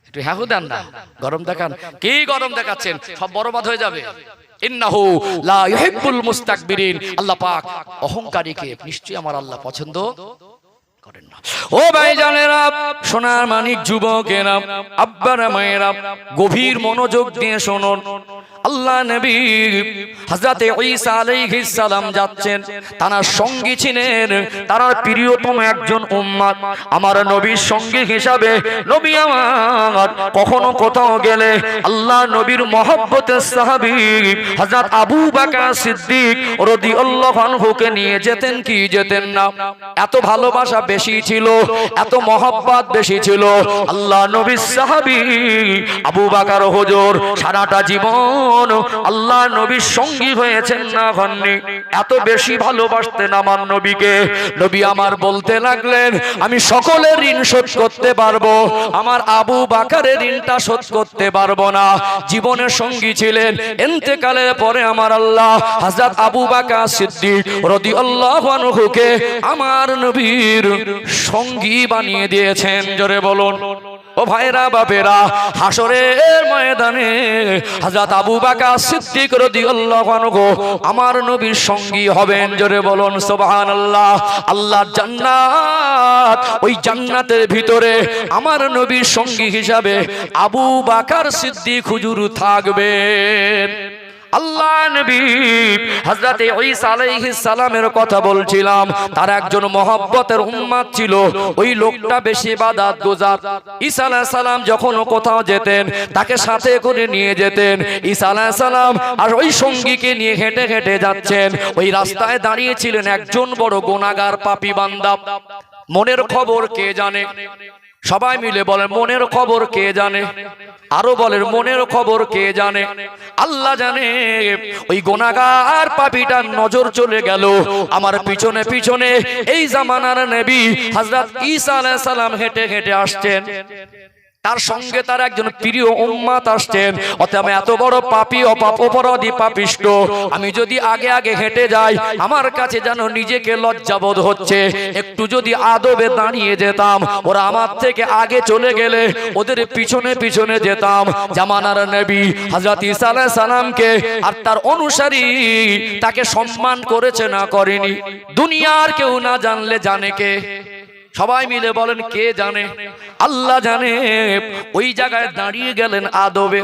একটু হ্যাঁ দেন না, গরম দেখান। কি গরম দেখাচ্ছেন? সব বরবাদ হয়ে যাবে। ইন্নাহু লা ইউহিব্বুল মুস্তাকবিরিন, আল্লাহ পাক অহংকারীকে নিশ্চয়ই আমার আল্লাহ পছন্দ করেন না। ও ভাইজানেরা, সোনার মানিক যুবকেরা, আব্বারা মায়েরা, গভীর মনোযোগ দিয়ে শুনুন। আল্লাহ নবী হযরত ঈসা আলাইহিস সালাম যাচ্ছেন, তার সঙ্গী ছিলেন তার প্রিয়তম একজন উম্মত। আমার নবীর সঙ্গী হিসাবে নবী আমার কখনো কোথাও গেলে আল্লাহ নবীর মহব্বতের সাহাবী হযরত আবু বকর সিদ্দিক রাদিয়াল্লাহু আনহুকে নিয়ে যেতেন কি যেতেন না? এত ভালোবাসা বেশি ছিল, এত মহব্বত বেশি ছিল। আল্লাহ নবীর সাহাবী আবু বকর হুজুর সারাটা জীবন আল্লাহ নবীর সঙ্গী হয়েছেন না হননি, এত বেশি ভালোবাসতেন আমার নবীকে। নবী আমার বলতে লাগলেন, আমি সকলের ঋণ শোধ করতে পারবো, আমার আবু বকরের ঋণটা শোধ করতে পারবো না। জীবনের সঙ্গী ছিলেন, ইন্তেকালের পরে আমার আল্লাহ হযরত আবু বকর সিদ্দিক রাদিয়াল্লাহু আনহুকে আমার নবীর সঙ্গী বানিয়ে দিয়েছেন। জোরে বলুন। ও ভাইরা বাপেরা, হাসরের ময়দানে হযরত আবু বকর সিদ্দিক রাদিয়াল্লাহু আনহু আমার নবীর সঙ্গী হবেন। জোরে বলুন সুবহানাল্লাহ। আল্লাহর জান্নাত, ওই জান্নাতের ভিতরে আমার নবীর সঙ্গী হিসাবে আবু বকর সিদ্দিক হুজুর থাকবেন। আল্লাহ নবী হযরত ঈসা আলাইহিস সালামের কথা বলছিলাম, তার একজন মহব্বতের উম্মত ছিল, ওই লোকটা বেশি ইবাদত গুজার। ঈসা আলাইহিস সালাম যখন কোথাও যেতেন তাকে সাথে করে নিয়ে যেতেন। ঈসা আলাইহিস সালাম আর ওই সঙ্গীকে নিয়ে হেঁটে হেঁটে যাচ্ছেন, ওই রাস্তায় দাঁড়িয়ে ছিলেন একজন বড় গুনাহগার পাপী বান্দা। মনের খবর কে জানে? সবাই মিলে বলেন মনের খবর কে জানে? আরো বলেন মনের খবর কে জানে? আল্লাহ জানে। ওই গুনাহগার পাপীটার নজর চলে গেল আমার পিছনে পিছনে এই জামানার নবী হযরত ঈসা আলাইহিস সালাম হেঁটে হেঁটে আসছেন, তার সঙ্গে তার একজন প্রিয় উম্মত আসছেন। অতএব এত বড় পাপী অপরাধী পাপিষ্ট, আমি যদি আগে আগে হেঁটে যাই আমার কাছে যেন নিজেকে লজ্জাবোধ হচ্ছে। একটু যদি আদবে দাঁড়িয়ে যেতাম, ওরা আমার থেকে আগে চলে গেলে ওদের পিছনে পিছনে যেতাম। জামানার নবী হযরত ঈসা আলাইহিস সালামকে আর তার অনুসারী তাকে সম্মান করেছে না করেনি? দুনিয়ার কেউ না জানলে জানে কে? সবাই মিলে বলেন কে জানে? আল্লাহ জানে। ওই জায়গায় দাঁড়িয়ে গেলেন আদবে,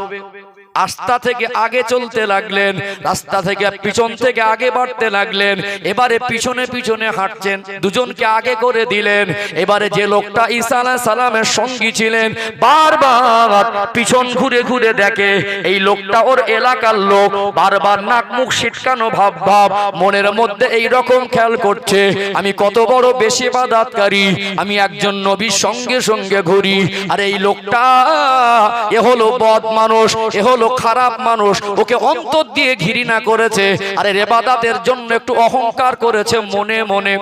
আস্থা থেকে আগে চলতে লাগলেন, রাস্তা থেকে পিছন থেকে আগে বাড়তে লাগলেন। এবারে পিছনে পিছনে হাঁটছেন, দুজনকে আগে করে দিলেন। এবারে যে লোকটা ঈসা আলাইহিস সালামের সঙ্গী ছিলেন বারবার পিছন ঘুরে ঘুরে দেখে এই লোকটা ওর এলাকার লোক, বারবার নাক মুখ সিটকানো ভাব ভাব, মনের মধ্যে এই রকম খেয়াল করছে আমি কত বড় বেশি ইবাদতকারী, আমি একজন নবীর সঙ্গে সঙ্গে ঘুরি। আর এই লোকটা এ হলো বদ মানুষ, এ হলো খারাপ মানুষ, ওকে অন্তর দিয়ে ঘৃণা করেছে, আরে ইবাদতের জন্য একটু অহংকার করেছে মনে মনে।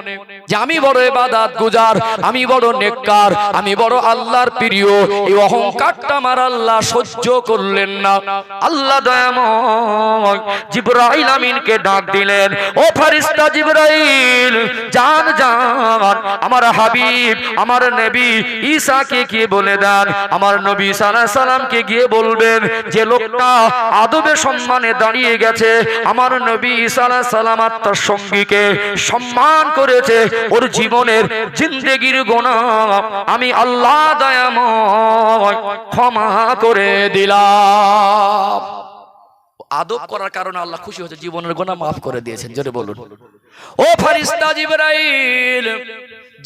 যে আমি বড় ইবাদত গুজার, আমি বড় নেককার, আমি বড় আল্লাহর প্রিয়, এই অহংকারটা আমার আল্লাহ সহ্য করলেন না। আল্লাহ দয়াময় জিবরাইল আমিনকে ডাক দিলেন, ও ফেরেশতা জিবরাইল, জান জান আমার হাবিব আমার নবী ঈসাকে গিয়ে বলে দেন, আমার নবী ঈসা আলাইহিস সালামকে গিয়ে বলবেন যে লোকটা আদবে সম্মানে দাঁড়িয়ে গেছে, আমার নবী ঈসা আলাইহিস সালাম তার সঙ্গীকে সম্মান করেছে, ওর জীবনের জিন্দেগির গুনাহ আমি আল্লাহ দয়াময় ক্ষমা করে দিলাম। আদব করার কারণে আল্লাহ খুশি হয়েছে, জীবনের গুনাহ মাফ করে দিয়েছেন। জোরে বলুন, ও ফেরেশতা জিবরাইল,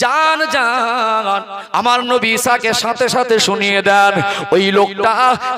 জান জান আমার নবী ঈসাকে সাথে সাথে শুনিয়ে দেন, ওই লোকটা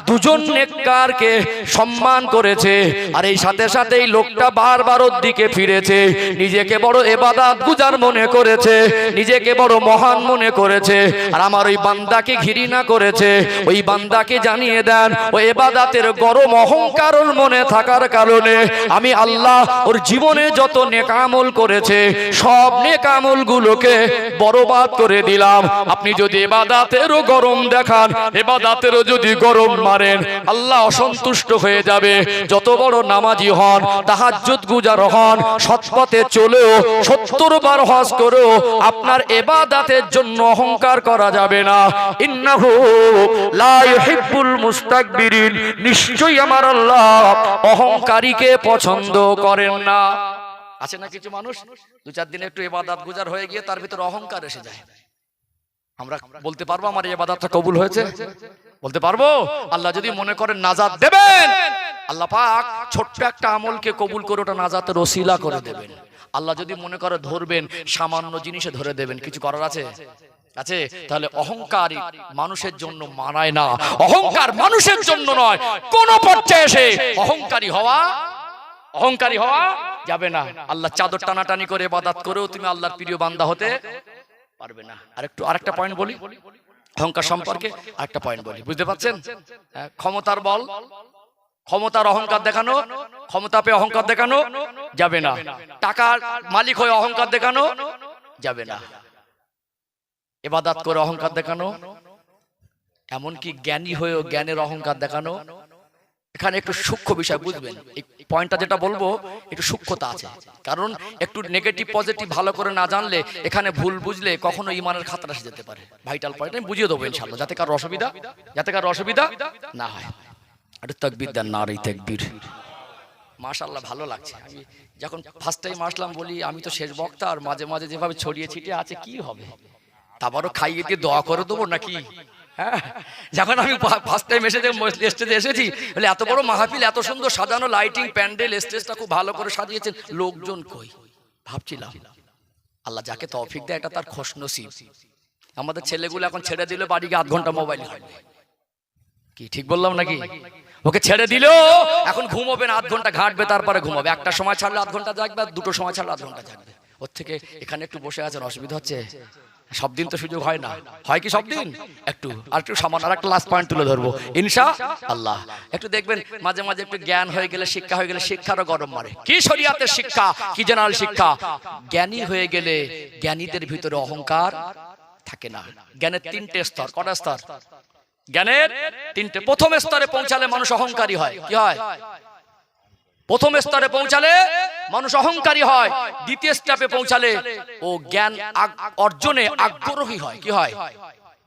দুজন নেককারকে সম্মান করেছে, আর এই সাথে সাথে এই লোকটা বারবার ওর দিকে ফিরেছে, নিজেকে বড় ইবাদত গুজার মনে করেছে, নিজেকে বড় মহান মনে করেছে, আর আমার ওই বান্দাকে ঘৃণা করেছে। ওই বান্দাকে জানিয়ে দেন, ওই ইবাদতের গরম অহংকার ওর মনে থাকার কারণে আমি আল্লাহ ওর জীবনে যত নেক আমল করেছে সব নেক আমলগুলোকে বরবাদ করে দিলাম। আপনি যদি ইবাদতেরও গরম দেখান, ইবাদতেরও যদি গরম মারেন, আল্লাহ অসন্তুষ্ট হয়ে যাবে। যত বড় নামাজি হন, তাহাজ্জুদ গুজার হন, সৎপথে চলেও 70 বার হজ করেও আপনার ইবাদতের জন্য অহংকার করা যাবে না। ইন্নাহু লা ইউহিব্বুল মুস্তাকবিরিন, নিশ্চয়ই আমার আল্লাহ অহংকারীকে পছন্দ করেন না। আছে না কিছু মানুষ 2-4 দিন একটু ইবাদত গুজার হয়ে গিয়ে তার ভিতরে অহংকার এসে যায়। আমরা বলতে পারবো আমার এই ইবাদতটা কবুল হয়েছে? বলতে পারবো? আল্লাহ যদি মনে করেন নাজাত দেবেন, আল্লাহ পাক ছোট্ট একটা আমলকে কবুল করে ওটা নাজাতের ওসিলা করে দেবেন। আল্লাহ যদি মনে করে ধরবেন, সামান্য জিনিসে ধরে দেবেন। কিছু করার আছে? আছে? তাহলে অহংকারী মানুষের জন্য মানায় না, অহংকার মানুষের জন্য নয়। কোন পর্যায়ে এসে অহংকারী হওয়া যাবে না। আল্লাহ চাদর টানাটানি করে ইবাদত করেও তুমি আল্লাহর প্রিয় বান্দা হতে পারবে না। আরেকটা পয়েন্ট বলি অহংকার সম্পর্কে, আরেকটা পয়েন্ট বলি, বুঝতে পারছেন? ক্ষমতার বল, ক্ষমতার অহংকার দেখানো, ক্ষমতা পেয়ে অহংকার দেখানো যাবে না। টাকার মালিক হয়ে অহংকার দেখানো যাবে না। ইবাদত করে অহংকার দেখানো, এমনকি জ্ঞানী হয়েও জ্ঞানের অহংকার দেখানো। এখানে একটু সূক্ষ্ম বিষয় বুঝবেন, এই পয়েন্টটা যেটা বলবো একটু সূক্ষ্মতা আছে, কারণ একটু নেগেটিভ পজিটিভ ভালো করে না জানলে এখানে ভুল বুঝলে কখনো ঈমানের খাতরা এসে যেতে পারে। ভাইটাল পয়েন্ট আমি বুঝিয়ে দেবো ইনশাআল্লাহ, যাতে কারো অসুবিধা না হয়। আরে তাকবীর দেন, নারে তাকবীর। মাশাআল্লাহ, ভালো লাগছে। আমি যখন ফার্স্ট টাইম আসলাম বলি আমি তো শেষ বক্তা, আর মাঝে মাঝে যেভাবে ছড়িয়ে ছিটিয়ে আছে কি হবে, তারপরও খাইয়ে দিয়ে দোয়া করে দেবো নাকি? যখন আমি ফার্স্ট টাইম স্টেজে এসেছি, বলে এত বড় মাহফিল, এত সুন্দর সাজানো, লাইটিং, প্যান্ডেল, স্টেজটা খুব ভালো করে সাজিয়েছেন, লোকজন কই? ভাবছিলাম আল্লাহ যাকে তৌফিক দেয় এটা তার খুশনসিব। আমাদের ছেলেগুলো এখন ছেড়ে দিলে বাড়ি গিয়ে 8 ঘন্টা মোবাইল ঘাঁটবে। কি ঠিক বললাম নাকি? ওকে ছেড়ে দিলেও এখন ঘুমোবে না, 8 ঘন্টা ঘাঁটবে, তারপরে ঘুমাবে। একটা সময় ছাড়লে 8 ঘন্টা জাগবে, দুটো সময় ছাড়লে 8 ঘন্টা জাগবে। ওর থেকে এখানে একটু বসে আছেন, অসুবিধা হচ্ছে? সব দিন তো সুযোগ হয় না, হয় কি সব দিন? একটু সামান্য আর একটা লাস্ট পয়েন্ট তুলে ধরবো ইনশাআল্লাহ। একটু দেখবেন মাঝে মাঝে একটু জ্ঞান হয়ে গেলে, শিক্ষা হয়ে গেলে শিক্ষারও গরম মারে। কি শরীয়তের শিক্ষা, কি জেনারেল শিক্ষা। জ্ঞানী হয়ে গেলে জ্ঞানীদের ভিতরে অহংকার থাকে না। জ্ঞানের 3টে স্তর। কটা স্তর? জ্ঞানের 3টে। প্রথম স্তরে পৌঁছালে মানুষ অহংকারী হয়। কি হয়? প্রথম স্তরে পৌঁছালে মানুষ অহংকারী হয়। দ্বিতীয় স্টেপে পৌঁছালে ও জ্ঞান অর্জনে আগ্রহী হয়। কি হয়?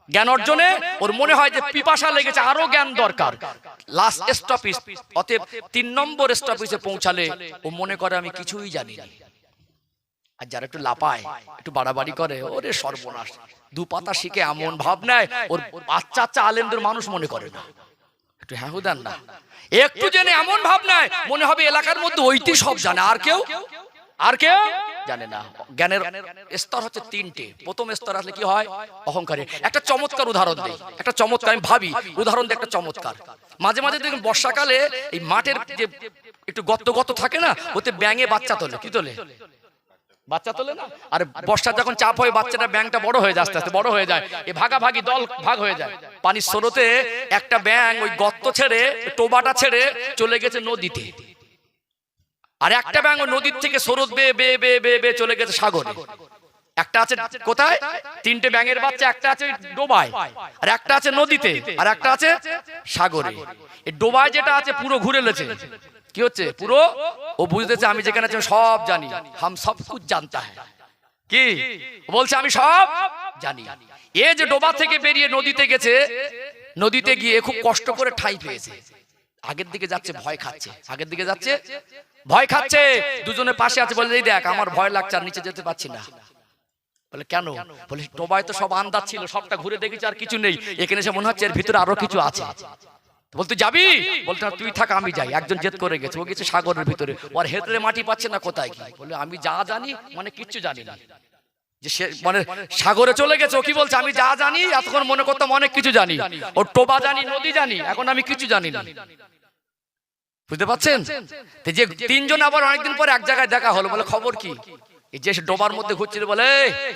জ্ঞান অর্জনে ওর মনে হয় যে পিপাসা লেগেছে, আরো জ্ঞান দরকার। লাস্ট স্টপেজ, অতএব 3 নম্বর স্টপেজে পৌঁছালে ও মনে করে আমি কিছুই জানি না। আর যারা একটু লাপায়, একটু বাড়াবাড়ি করে, ওরে সর্বনাশ, 2 পাতা শিখে এমন ভাব নেয় ওর আচ্ছা আলেমদের মানুষ মনে করে না। একটু হ্যাঁ দেন না, একটু জেনে এমন ভাব নাই মনে হবে এলাকার মধ্যে ওইটি সব জানে, আর কেউ জানে না। জ্ঞানের স্তর হচ্ছে 3টে। প্রথম স্তর আসলে কি হয়? অহংকারী। একটা চমৎকার উদাহরণ দিই, একটা চমৎকার আমি ভাবি উদাহরণ দিই, একটা চমৎকার। মাঝে মাঝে দেখুন বর্ষাকালে এই মাঠের যে একটু গর্ত থাকে না, ওতে ব্যাঙে বাচ্চা তোলে। কি তোলে? বাচ্চা তোলে না? আর বর্ষার যখন চাপ হয় বাচ্চাটা ব্যাঙটা বড় হয়ে যায়, আস্তে আস্তে বড় হয়ে যায়, এই ভাগাভাগি দল ভাগ হয়ে যায়। পানির স্রোতে একটা ব্যাঙ ওই গর্ত ছেড়ে, টোবাটা ছেড়ে চলে গেছে নদীতে, আর একটা ব্যাঙ ওই নদীর থেকে স্রোত বেয়ে চলে গেছে সাগরে। একটা আছে কোথায়? তিনটে ব্যাঙের বাচ্চা, একটা আছে ডোবায়, আর একটা আছে নদীতে, আর একটা আছে সাগরে। এই ডোবায় যেটা আছে পুরো ঘুরে লেছে, কি হচ্ছে পুরো, ও বুঝতেছে আমি যেখানে আছি সব জানি, হাম সব কুছ জানতা হ্যায়, কি বলছে আমি সব জানি। এ যে ডোবা থেকে বেরিয়ে নদীতে গেছে, নদীতে গিয়ে খুব কষ্ট করে ঠাঁই পেয়েছে, আগের দিকে যাচ্ছে ভয় খাচ্ছে, আগের দিকে যাচ্ছে ভয় খাচ্ছে, দুজনে পাশে আছে, বলে এই দেখ আমার ভয় লাগছে আর নিচে যেতে পারছি না। বলে কেন? বলে ডোবায় তো সব আন্দাজ ছিল, সবটা ঘুরে দেখেছি আর কিছু নেই, এখানে এসে মনে হচ্ছে এর ভিতরে আরো কিছু আছে। বলতে যাবি? বলতে তুই থাক আমি যাই। একজন জেদ করে গেছে, ও গেছে সাগরের ভিতরে, ওর হেতরে মাটি পাচ্ছে না কোথায় কি। বলে আমি যা জানি মানে কিচ্ছু জানি না, যে সে মানে সাগরে চলে গেছে। ও কি বলছে? আমি যা জানি এতক্ষণ মনে করতাম অনেক কিছু জানি, ও টোবা জানি, নদী জানি, এখন আমি কিছু জানি না। বুঝতে পারছেন? যে তিনজন আবার অনেকদিন পরে এক জায়গায় দেখা হলো, বলে খবর কি? এই যে ডোবার মধ্যে ঘুরছিল, বলে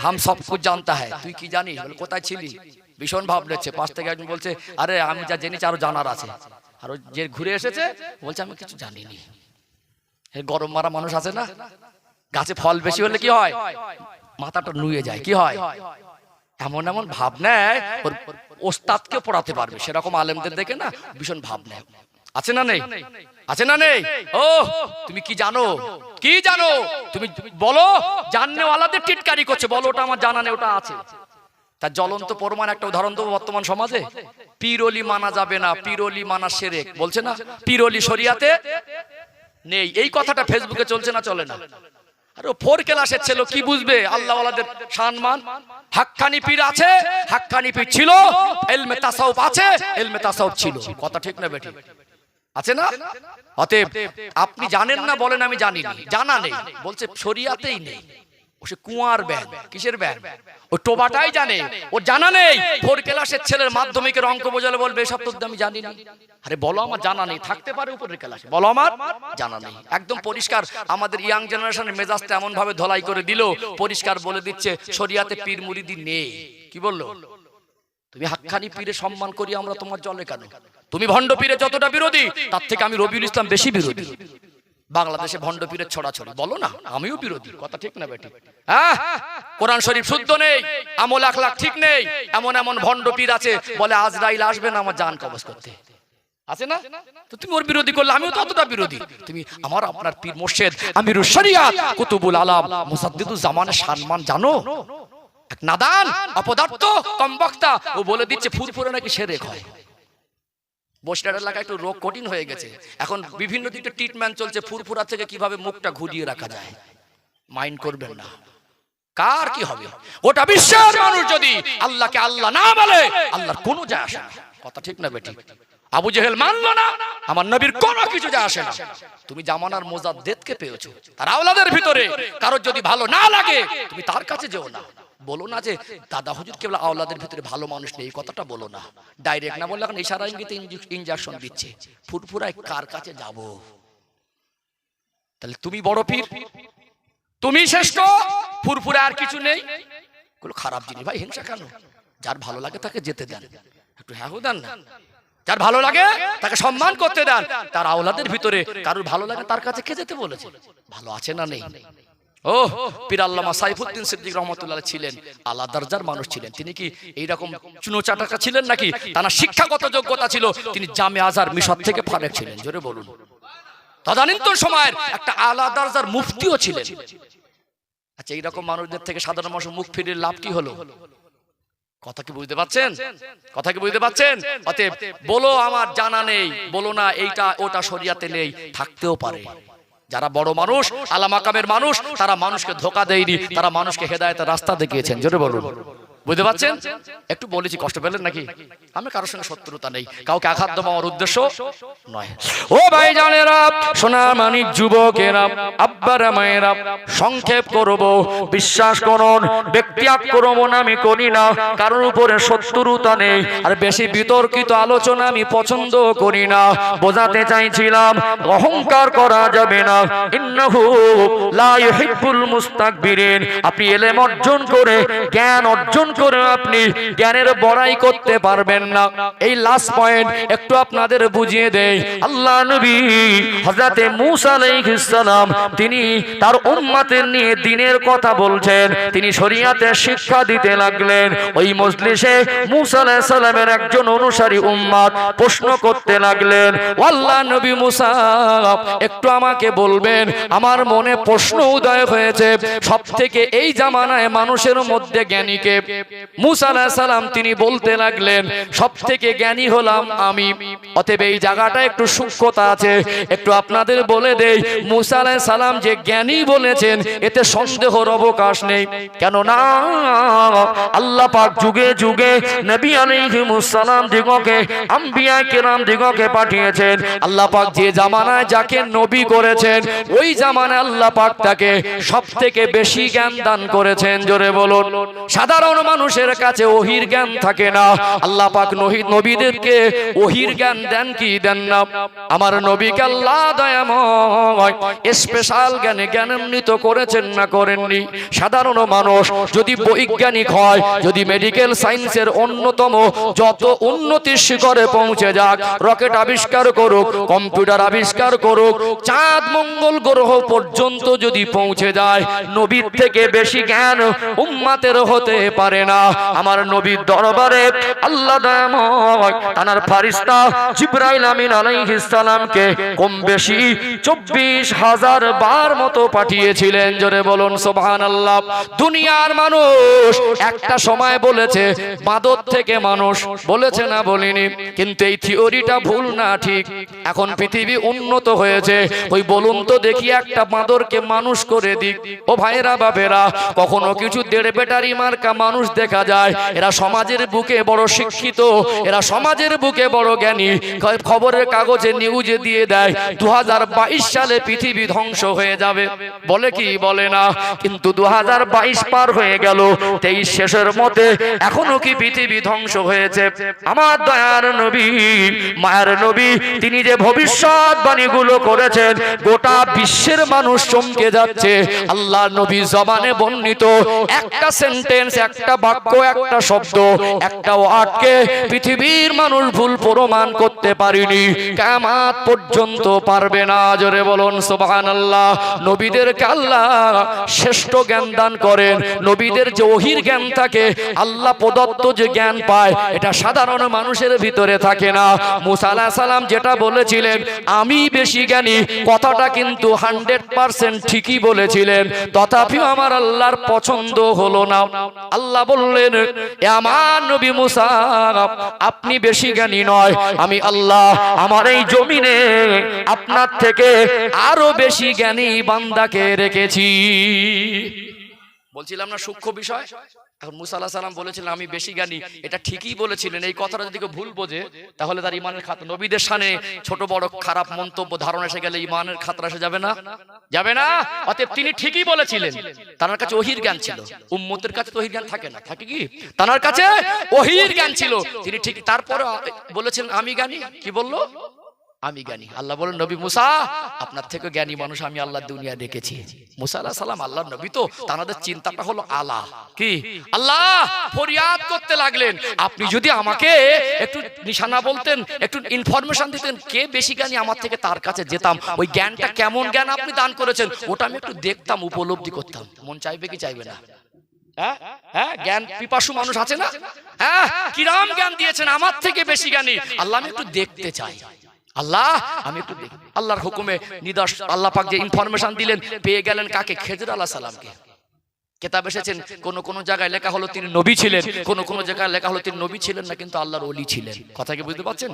হাম সব কুছ জানতা হ্যায়, তুই কি জানিস? বলে কোথায় ছিলি? ভীষণ ভাব নিচ্ছে। পাশ থেকে একজন বলছে আরে আমি যা জেনেছি আরো জানার আছে। আর যে ঘুরে এসেছে বলছে আমি কিছু জানিনি। গরম মারা মানুষ আছে না, গাছে ফল বেশি হলে কি হয়? মাথাটা নুয়ে যায়, কি হয়? এমন এমন ভাব নেয় ওর ওস্তাদকে পড়াতে পারবে, সেরকম আলেমদের দেখে না ভীষণ ভাব নেয়। আছে না নেই? আছে না নেই? ও তুমি কি জানো? কি জানো তুমি বলো। জাননেওয়ালাদের টিটকারি করছে, বলো ওটা আমার জানা নেই, ওটা আছে। তার জ্বলন্ত প্রমাণ একটা উদাহরণ দেবো। বর্তমান সমাজে পীরলি মানা যাবে না, পীরলি মানা শিরক বলছে না, পীরলি শরিয়াতে নেই, এই কথাটা ফেসবুকে চলছে না, চলে না? আরে ফোর ক্লাসের ছেলে কি বুঝবে আল্লাহ ওয়ালাদের সম্মান? হাক্কানি পীর আছে, হাক্কানি পীর ছিল, ইলমে তাসাউফ আছে, ইলমে তাসাউফ ছিল। কথা ঠিক না বেঠিক? আছে না? অতএব আপনি জানেন না বলেন আমি জানি না, জানা নেই বলছে শরিয়াতেই নেই। ও সে কুয়ার ব্যান, কিসের ব্যান? ও টোবাটাই জানে, ও জানা নেই। ফোর ক্লাসের ছেলের মাধ্যমিকের অঙ্ক বোঝালে বলবে এসব তো আমি জানি না। আরে বলো আমার জানা নেই, থাকতে পারে উপরের ক্লাসে, বলো আমার জানা নেই। একদম পরিষ্কার। আমাদের ইয়াং জেনারেশনের মেজাজটা এমন ভাবে ধলাই করে দিল, পরিষ্কার বলে দিচ্ছে শরিয়াতে পীর মুরিদি নেই। কি বললো? তুমি হাক্কানি পীরে সম্মান করি আমরা, তোমার জলে কেন? তুমি ভণ্ড পীরে যতটা বিরোধী, তার থেকে আমি রবিউল ইসলাম বেশি বিরোধী। বাংলাদেশে ভণ্ড পীরের ছড়াছড়ি, বলো না আমিও বিরোধী। কথা ঠিক না বেঠিক? হ্যাঁ, কোরআন শরীফ শুদ্ধ নেই, আমল আখলাক ঠিক নেই, এমন এমন ভণ্ড পীর আছে বলে আজরাইল আসবে না আমার জান কবজ করতে, আছে না? তো তুমি ওর বিরোধী করলে আমিও তো অতটা বিরোধী। তুমি আমার আপনার পীর মুর্শিদ আমিরুশ শরিয়াত কুতুবুল আলাম মুসাদ্দিদুজ জামানের সম্মান জানো? এক নাদান অপদার্থ কমবক্তা ও বলে দিচ্ছে ফুরফুরে নাকি শিরক হয়। বসিরহাট এলাকায় একটু রোগ কঠিন হয়ে গেছে, এখন বিভিন্ন দিকে ট্রিটমেন্ট চলছে ফুরফুরা থেকে কিভাবে মুখটা ঘুরিয়ে রাখা যায়। মাইন্ড করবেন না, কার কি হবে? ওটা বিশ্বের মানুষ যদি আল্লাহকে আল্লাহ না বলে আল্লাহর কোনো যায় আসে না। কথা ঠিক না বেঠিক? আবু জেহেল মানলো না, আমার নবীর কোনো কিছু যায় আসে না। তুমি জামানার মুজাদ্দিদকে পেয়েছো, তার আওলাদের ভিতরে কারোর যদি ভালো না লাগে তুমি তার কাছে যেও না। বলো না যে দাদা হুজুর কেবল আওলাদের ভিতরে ভালো মানুষ নেই, এই কথাটা বলো না। ডাইরেক্ট না বললে এখন ইশারা ইঙ্গিতে ইনজেকশন দিচ্ছে। ফুরফুরায় কার কাছে যাব? তাহলে তুমি বড় পীর, তুমি শ্রেষ্ঠ, ফুরফুরা আর কিছু নেই, এগুলো খারাপ জিনিস ভাই। হিংসা কেন? যার ভালো লাগে তাকে যেতে দেন, একটু হ্যাঁ দেন না। যার ভালো লাগে তাকে সম্মান করতে দেন। তার আওলাদের ভিতরে কারোর ভালো লাগে তার কাছে কে যেতে বলেছে? ভালো আছে না নেই? ও পীর আল্লামা সাইফুদ্দিন সিদ্দিক রহমাতুল্লাহ ছিলেন আলাদা দরজার মানুষ ছিলেন। তিনি কি এইরকম চুনোচাটাকা ছিলেন নাকি? তার শিক্ষাগত যোগ্যতা ছিল, তিনি জামে আজহার মিশর থেকে ফারেক ছিলেন। জোরে বলুন। তদানীন্তন সময়ের একটা আলাদা দরজার মুফতিও ছিলেন। আচ্ছা, এইরকম মানুষদের থেকে সাধারণ মানুষ মুখ ফিরিয়ে লাভ কি হলো? কথা কি বুঝতে পাচ্ছেন? কথা কি বুঝতে পাচ্ছেন? অতএব বলো আমার জানা নেই, বলো না এইটা ওটা শরিয়াতে নেই, থাকতেও পারে। যারা বড় মানুষ, আলা মাকামের মানুষ, তারা মানুষকে ধোঁকা দেয়নি, তারা মানুষকে হেদায়েতের রাস্তা দেখিয়েছেন। জোরে বলুন। বুঝতে পাচ্ছেন? একটু বলেছি, কষ্ট পেলেন নাকি? আমি কারোর সঙ্গে শত্রুতা নেই, কাউকে আঘাত দেওয়া আমার উদ্দেশ্য নয়। ও ভাই জানেরা, সোনা মানিক যুবকেরা, আব্বারা মায়েরা, সংক্ষেপ করব, বিশ্বাস করুন ব্যক্তি আক্রমণ আমি করি না, কারোর উপরে শত্রুতা নেই, আর বেশি বিতর্কিত আলোচনা আমি পছন্দ করি না। বোঝাতে চাইছিলাম অহংকার করা যাবে না, ইন্নাহু লা ইউহিব্বুল মুস্তাকবিরিন। আপনি ইলম অর্জন করে, জ্ঞান অর্জন করে আপনি জ্ঞানের বড়াই করতে পারবেন না। এই লাস্ট পয়েন্ট একটু আপনাদের বুঝিয়ে দেই। আল্লাহ নবী হযরতে মূসা আলাইহিস সালাম তিনি তার উম্মতের নিয়ে দ্বীনের কথা বলছেন, তিনি শরীয়তের শিক্ষা দিতে লাগলেন। ওই মজলিসে মূসা আলাইহিস সালামের একজন অনুসারী উম্মত প্রশ্ন করতে লাগলেন, আল্লাহ নবী মূসা একটু আমাকে বলবেন, আমার মনে প্রশ্ন উদয় হয়েছে, সবথেকে এই জামানায় মানুষের মধ্যে জ্ঞানীকে? মূসা আলাইহিস সালাম তিনি বলতে লাগলেন, সবথেকে জ্ঞানী হলাম আমি। অতএব এই জায়গাটা একটু সূক্ষ্মতা আছে, একটু আপনাদের বলে দেই। মূসা আলাইহিস সালাম যে জ্ঞানী বলেছেন এতে সন্দেহের অবকাশ নেই। কেননা আল্লাহ পাক যুগে যুগে নবী আলাইহিস সালাম দিগকে, আম্বিয়া কিরাম দিগকে পাঠিয়েছেন। আল্লাহ পাক যে জামানায় যাকে নবী করেছেন ওই জামানায় আল্লাহ পাক তাকে সবথেকে বেশি জ্ঞান দান করেছেন। জোরে বলুন। সাধারণ মানুষের কাছে ওহির জ্ঞান থাকে না, আল্লাহ পাক নবীদেরকে ওহির জ্ঞান দেন কি দেন না? আমার নবীকে আল্লাহ দয়াময় স্পেশাল জ্ঞানে জ্ঞানান্বিত করেছেন না করেননি? সাধারণ মানুষ যদি বৈজ্ঞানিক হয়, যদি মেডিকেল সায়েন্সের অন্যতম যত উন্নতির শিখরে পৌঁছে যাক, রকেট আবিষ্কার করুক, কম্পিউটার আবিষ্কার করুক, চাঁদ মঙ্গল গ্রহ পর্যন্ত যদি পৌঁছে যায়, নবীর থেকে বেশি জ্ঞান উম্মতের হতে পারে না। আমার নবীর দরবারে আল্লাহ দয়াময় তানার ফেরেশতা জিবরাইল আমিন আলাইহিস সালামকে কম বেশি 24,000 বার মতো পাঠিয়েছিলেন। জোরে বলুন সুবহানাল্লাহ। দুনিয়ার মানুষ একটা সময় বলেছে বাঁদর থেকে মানুষ, বলেছে না বলিনি? কিন্তু এই থিওরিটা ভুল না ঠিক? এখন পৃথিবী উন্নত হয়েছে, ওই বলুন তো দেখি একটা বাঁদরকে মানুষ করে দিক। ও ভাইরা বাপেরা, কখনো কিছু দেড় বেটারি মার্কা মানুষ দেখা যায়, এরা সমাজের বুকে বড় শিক্ষিত, এরা সমাজের বুকে বড় জ্ঞানী, খবরের কাগজে নিউজে দিয়ে দেয় 2022 সালে পৃথিবী ধ্বংস হয়ে যাবে, বলে কি বলে না? কিন্তু 2022 পার হয়ে গেল, 23 শেষের মধ্যে এখনো কি পৃথিবী ধ্বংস হয়েছে? আমার দয়ার নবী, মায়ের নবী, তিনি যে ভবিষ্যৎবাণীগুলো করেছেন গোটা বিশ্বের মানুষ চমকে যাচ্ছে। আল্লাহ নবী জবানে বর্ণিত একটা সেন্টেন্স, একটা বাক্য, একটা শব্দ, একটা ওয়ার্ডকে পৃথিবীর মানুষ ভুল প্রমাণ করতে পারেনি, কিয়ামত পর্যন্ত পারবে না। জোরে বলুন সুবহানাল্লাহ। নবীদেরকে আল্লাহ শ্রেষ্ঠ জ্ঞান দান করেন। নবীদের যে ওহির জ্ঞান থাকে, আল্লাহ প্রদত্ত যে জ্ঞান পায়, এটা সাধারণ মানুষের ভিতরে থাকে না। মূসা আলাইহিস সালাম যেটা বলেছিলেন আমি বেশি জ্ঞানী, কথাটা কিন্তু 100% ঠিকই বলেছিলেন, তথাপিও আমার আল্লাহর পছন্দ হলো না। আল্লাহ বললেন, আমার নবী মূসা আপনি বেশি জ্ঞানী নয়, আমি আল্লাহ আমার এই জমিনে আপনার থেকে আরো বেশি জ্ঞানী বান্দাকে রেখেছি। বলছিলাম না সূক্ষ্ম বিষয়? এখন মূসা আলাইহিস সালাম বলেছিলেন আমি বেশি জ্ঞানী, এটা ঠিকই বলেছিলেন। এই কথাটা যদি কেউ ভুল বোঝে তাহলে তার ইমানের খাতরা, নবীদের শানে ছোট বড় খারাপ মন্তব্য ধারণা এসে গেলে ইমানের খাতরা এসে যাবে না? যাবে না? অতএব তিনি ঠিকই বলেছিলেন, তার কাছে ওহির জ্ঞান ছিল। উম্মতের কাছে তো ওহির জ্ঞান থাকে না, থাকে কি? তার কাছে ওহির জ্ঞান ছিল, তিনি ঠিক তারপরে বলেছিলেন আমি জ্ঞানী। কি বললো? আমি জ্ঞানী। আল্লাহ বলেন নবী মূসা আপনার থেকে জ্ঞানী মানুষ আমি আল্লাহ দুনিয়া দেখেছি। মূসা আলাইহিস সালাম আল্লাহর নবী, তো তাদের চিন্তাটা হলো আলা কি? আল্লাহ ফরিয়াদ করতে লাগলেন, আপনি যদি আমাকে একটু নিশানা বলতেন, একটু ইনফরমেশন দিতেন কে বেশি জ্ঞানী, আমার থেকে তার কাছে যেতাম, ওই জ্ঞানটা কেমন জ্ঞান আপনি দান করেছেন ওটা আমি একটু দেখতাম, উপলব্ধি করতাম। মন চাইবে কি চাইবে না? হ্যাঁ, জ্ঞান পিপাসু মানুষ আছে না? হ্যাঁ, কিরাম জ্ঞান দিয়েছেন, আমার থেকে বেশি জ্ঞানী, আল্লাহ আমি একটু দেখতে চাই। আল্লাহ আমি একটু দেখি। আল্লাহর হুকুমে নিদর্শন আল্লাহ পাক যে ইনফরমেশন দিলেন, পেয়ে গেলেন কাকে? খেজর আলাইহিস সালামকে। কিতাব এসেছেন কোন কোন জায়গায় লেখা হলো তিনি নবী ছিলেন, কোন কোন জায়গায় লেখা হলো তিনি নবী ছিলেন না, কিন্তু আল্লাহর ওলি ছিলেন। কথা কি বুঝতে পারছেন?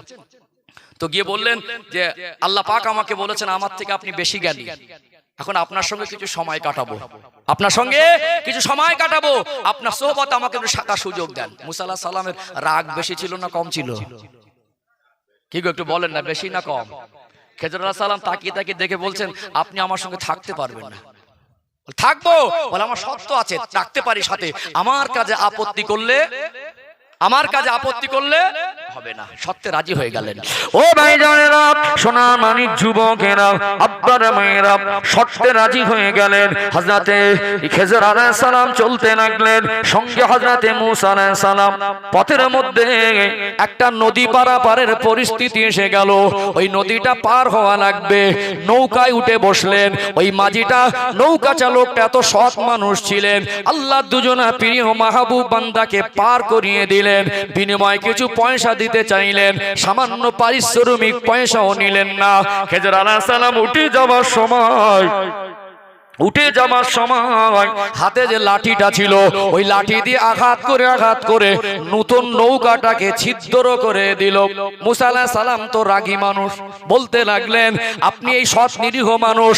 তো গিয়ে বললেন যে আল্লাহ পাক আমাকে বলেছেন আমার থেকে আপনি বেশি জ্ঞানী, এখন আপনার সঙ্গে কিছু সময় কাটাবো, আপনার সঙ্গে কিছু সময় কাটাবো, আপনার সোহবত আমাকে একটু সাদা সুযোগ দেন। মূসা আলাইহিস সালামের রাগ বেশি ছিল না কম ছিল? কি গো একটু বলেন না, বেশি না কম? খেজর আলাইহিস সালাম তাকিয়ে তাকিয়ে দেখে বলছেন আপনি আমার সঙ্গে থাকতে পারবেন না। থাকবো বলে আমার শর্ত আছে, থাকতে পারি সাথে, আমার কাজে আপত্তি করলে হবে না, সত্যে রাজি হয়ে গেলেন। ও ভাইজানেরা, সোনার মানিক যুবকেরা, আব্বারা মায়েরা, সত্যে রাজি হয়ে গেলেন। হযরতে খেজর আলাইহিস সালাম চলতে লাগলেন, সঙ্গে হযরতে মূসা আলাইহিস সালাম। পথের মধ্যে একটা নদী পারাপারের পরিস্থিতি এসে গেল। ওই নদীটা পার হওয়া লাগবে, নৌকায় উঠে বসলেন। ওই মাঝিটা, নৌকা চালকটা এত সৎ মানুষ ছিলেন, আল্লাহ দুজনা প্রিয় মাহবুব বান্দাকে পার করিয়ে দিলেন। বিনিময়ে কিছু পয়সা দিতে চাইলেন, সামান্য পারিশ্রমিক পয়সাও নিলেন না। খেজর আলাইহিস সালাম উঠে যাওয়ার সময় হাতে যে লাঠিটা ছিল, ওই লাঠি দিয়ে আঘাত করে নতুন নৌকাটাকে ছিদ্র করে দিল। মূসা আলাইহিস সালাম তো রাগী মানুষ, বলতে লাগলেন, আপনি এই সৎ নিরীহ মানুষ,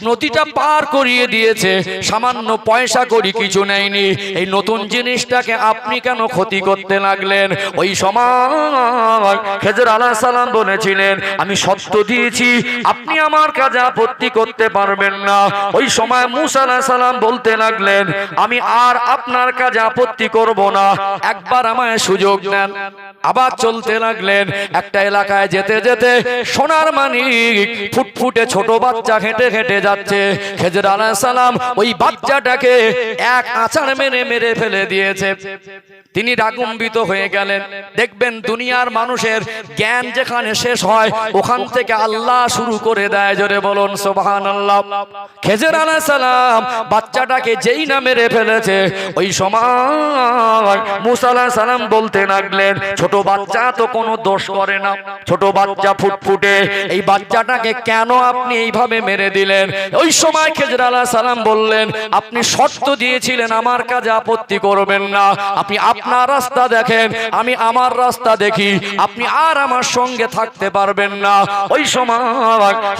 নদীটা পার করিয়ে দিয়েছে, সামান্য পয়সা করি কিছু নেয়নি, এই নতুন জিনিসটাকে আপনি কেন ক্ষতি করতে লাগলেন? ওই সময় খেজর আলাইহিস সালাম বলেছিলেন, আমি সত্য দিয়েছি, আপনি আমার কাজে আপত্তি করতে পারবেন না। ওই সময় মূসা আলাইহিস সালাম বলতে লাগলেন, আমি আর আপনার কাজে আপত্তি করব না, একবার আমায় সুযোগ দেন। আবার চলতে লাগলেন। একটা এলাকায় যেতে যেতে সোনার মানিক ফুটফুটে ছোট বাচ্চা হেঁটে হেঁটে যাচ্ছে। খেজর আলাইহিস সালাম ওই বাচ্চাটাকে এক আছাড় মেরে ফেলে দিয়েছে। তিনি রাগান্বিত হয়ে গেলেন। দেখবেন দুনিয়ার মানুষের জ্ঞান যেখানে শেষ হয়, ওখান থেকে আল্লাহ শুরু করে দেয়। জোরে বলুন সুবহানাল্লাহ। খেজর আলাইহিস সালাম বাচ্চাটাকে যেই না মেরে ফেলেছে, ওই সময় মূসা আলাইহিস সালাম বলতে লাগলেন, ছোট বাচ্চা তো কোনো দোষ করে না, ছোট বাচ্চা ফুটফুটে, এই বাচ্চাটাকে কেন আপনি এইভাবে মেরে দিলেন? ওই সময় খেজর আলাইহিস সালাম বললেন, আপনি শর্ত দিয়েছিলেন আমার কাজে আপত্তি করবেন না, আপনি আপনার রাস্তা দেখেন, আমি আমার রাস্তা দেখি, আপনি আর আমার সঙ্গে থাকতে পারবেন না। ওই সময়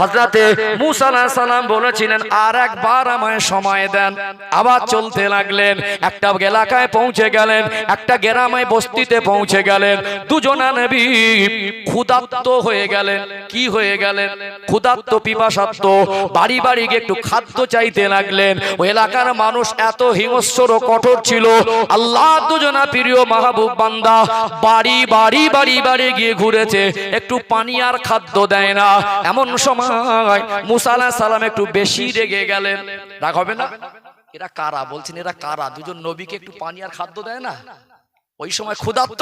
হযরতে মূসা আলাইহিস সালাম বলেছিলেন, আর একবার আমায় সময় দেন। আবার চলতে লাগলেন। একটা এলাকায় পৌঁছে গেলেন, একটা গ্রামে বস্তিতে পৌঁছে গেলেন। দুজনা নবী ক্ষুধার্ত হয়ে গেলেন। কি হয়ে গেলেন? ক্ষুধার্ত, পিপাসার্ত। বাড়ি বাড়ি গিয়ে একটু খাদ্য চাইতে লাগলেন। ওই এলাকার মানুষ এত হিংস্র ও কঠোর ছিল, আল্লাহ দুজনা প্রিয় মাহবুব বান্দা বাড়ি বাড়ি গিয়ে ঘুরেছে, একটু পানি আর খাদ্য দেয় না। এমন সময় মূসা আলাইহিস সালাম একটু বেশি রেগে গেলেন। রাগ হবে না? এরা কারা? বলছেন এরা কারা? দুজন নবীকে একটু পানি আর খাদ্য দেয় না? ওই সময় ক্ষুধার্ত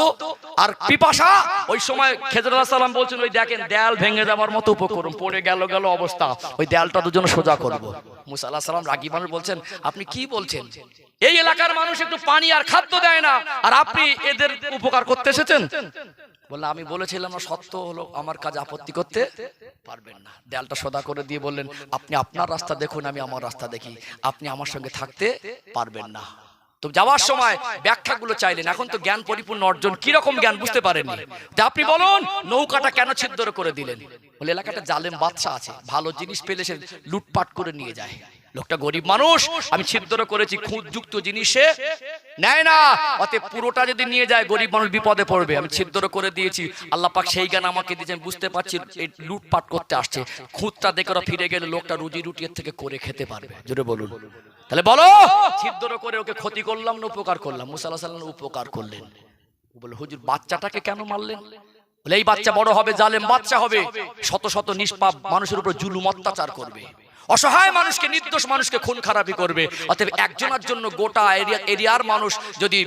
আর পিপাসা। ওই সময় খেজর আলাইহিস সালাম বলছেন, ওই দেখেন দেয়াল ভেঙে যাওয়ার মতো উপকরণ পড়ে গেল অবস্থা, ওই দেয়ালটা দুজন সোজা করব। মূসা আলাইহিস সালাম রাগী মানুষ, বলছেন, আপনি কি বলছেন? এই এলাকার মানুষ একটু পানি আর খাদ্য দেয় না, আর আপনি এদের উপকার করতে এসেছেন? বললেন, আমি বলেছিলাম না, সত্য হলো আমার কাজে আপত্তি করতে পারবেন না। দেয়ালটা সোজা করে দিয়ে বললেন, আপনি আপনার রাস্তা দেখুন, আমি আমার রাস্তা দেখি, আপনি আমার সঙ্গে থাকতে পারবেন না। তো যাওয়ার সময় ব্যাখ্যাগুলো চাইলেন। এখন তো জ্ঞান পরিপূর্ণ অর্জন, কি রকম জ্ঞান বুঝতে পারেননি। তা আপনি বলুন, নৌকাটা কেন ছিদ্র করে দিলেন? বলে এলাকাটা জালেম বাদশা আছে, ভালো জিনিস পেলে সে লুটপাট করে নিয়ে যায়। লোকটা গরিব মানুষ, আমি ছিদ্র করেছি, খুঁতযুক্ত জিনিসে নেয় না, অতএব পুরোটা যদি নিয়ে যায় গরিব মানুষ বিপদে পড়বে। আমি ছিদ্র করে দিয়েছি, আল্লাহ পাক সেই জ্ঞান আমাকে দিয়েছেন, বুঝতে পারছি এই লুটপাট করতে আসছে। খুঁতটা দেখে ওরা ফিরে গেলে লোকটা রুজি রুটি এর থেকে করে খেতে পারবে। জোরে বলুন। তাহলে বলো, ছিদ্র করে ওকে ক্ষতি করলাম না উপকার করলাম? মূসা আলাইহিস সালাম উপকার করলেন। বলে, হুজুর বাচ্চাটাকে কেন মারলেন? বলে, এই বাচ্চা বড় হবে জালেম বাচ্চা হবে, শত শত নিষ্পাপ মানুষের উপর জুলুম অত্যাচার করবে, অসহায় মানুষকে, নির্দোষ মানুষকে খুন খারাপি করবে। অতএব একজনের জন্য গোটা এরিয়ার মানুষ যদি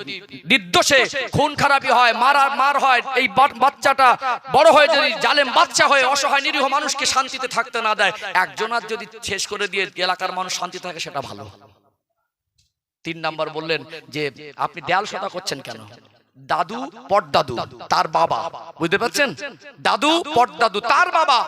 নির্দোষে খুন খারাপি হয়, মার হয়, এই বাচ্চাটা বড় হয়ে যদি জালেম বাচ্চা হয়ে অসহায় নিরীহ মানুষকে শান্তিতে থাকতে না দেয়, একজনের যদি শেষ করে দিয়ে এলাকার মানুষ শান্তি থাকে, সেটা ভালো। 3 নাম্বার বললেন যে, আপনি দেয়াল সোজা করছেন কেন? দাদু পটদাদু তার বাবা, বুঝতে পারছেন? দাদু পটদাদু তার বাবা,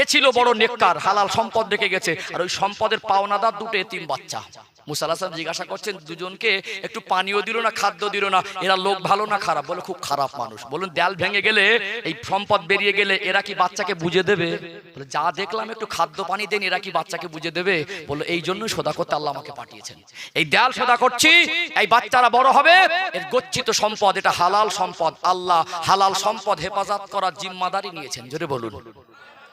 এ ছিল বড় নেককার, হালাল সম্পদ রেখে গেছে, আর ওই সম্পদের পাওনাদার দুটো এতিম বাচ্চা। মূসা আলাইহিস সালাম জিজ্ঞাসা করছেন, দুজনকে একটু পানিও দিল না, খাদ্য দিল না, এরা লোক ভালো না খারাপ? বলে, খুব খারাপ মানুষ। বলুন, দেয়াল ভেঙে গেলে, এই সম্পদ বেরিয়ে গেলে এরা কি বাচ্চাকে বুঝে দেবে? বলে, যা দেখলাম একটু খাদ্য পানি দেন, এরা কি বাচ্চাকে বুঝে দেবে? বলে, এই জন্যই সোজা করতে আল্লাহ আমাকে পাঠিয়েছেন। এই দেয়াল সোজা করছি, এই বাচ্চারা বড় হবে, এর গচ্ছিত সম্পদ, এটা হালাল সম্পদ, আল্লাহ হালাল সম্পদ হেফাজত করার জিম্মাদারি নিয়েছেন। জোরে বলুন।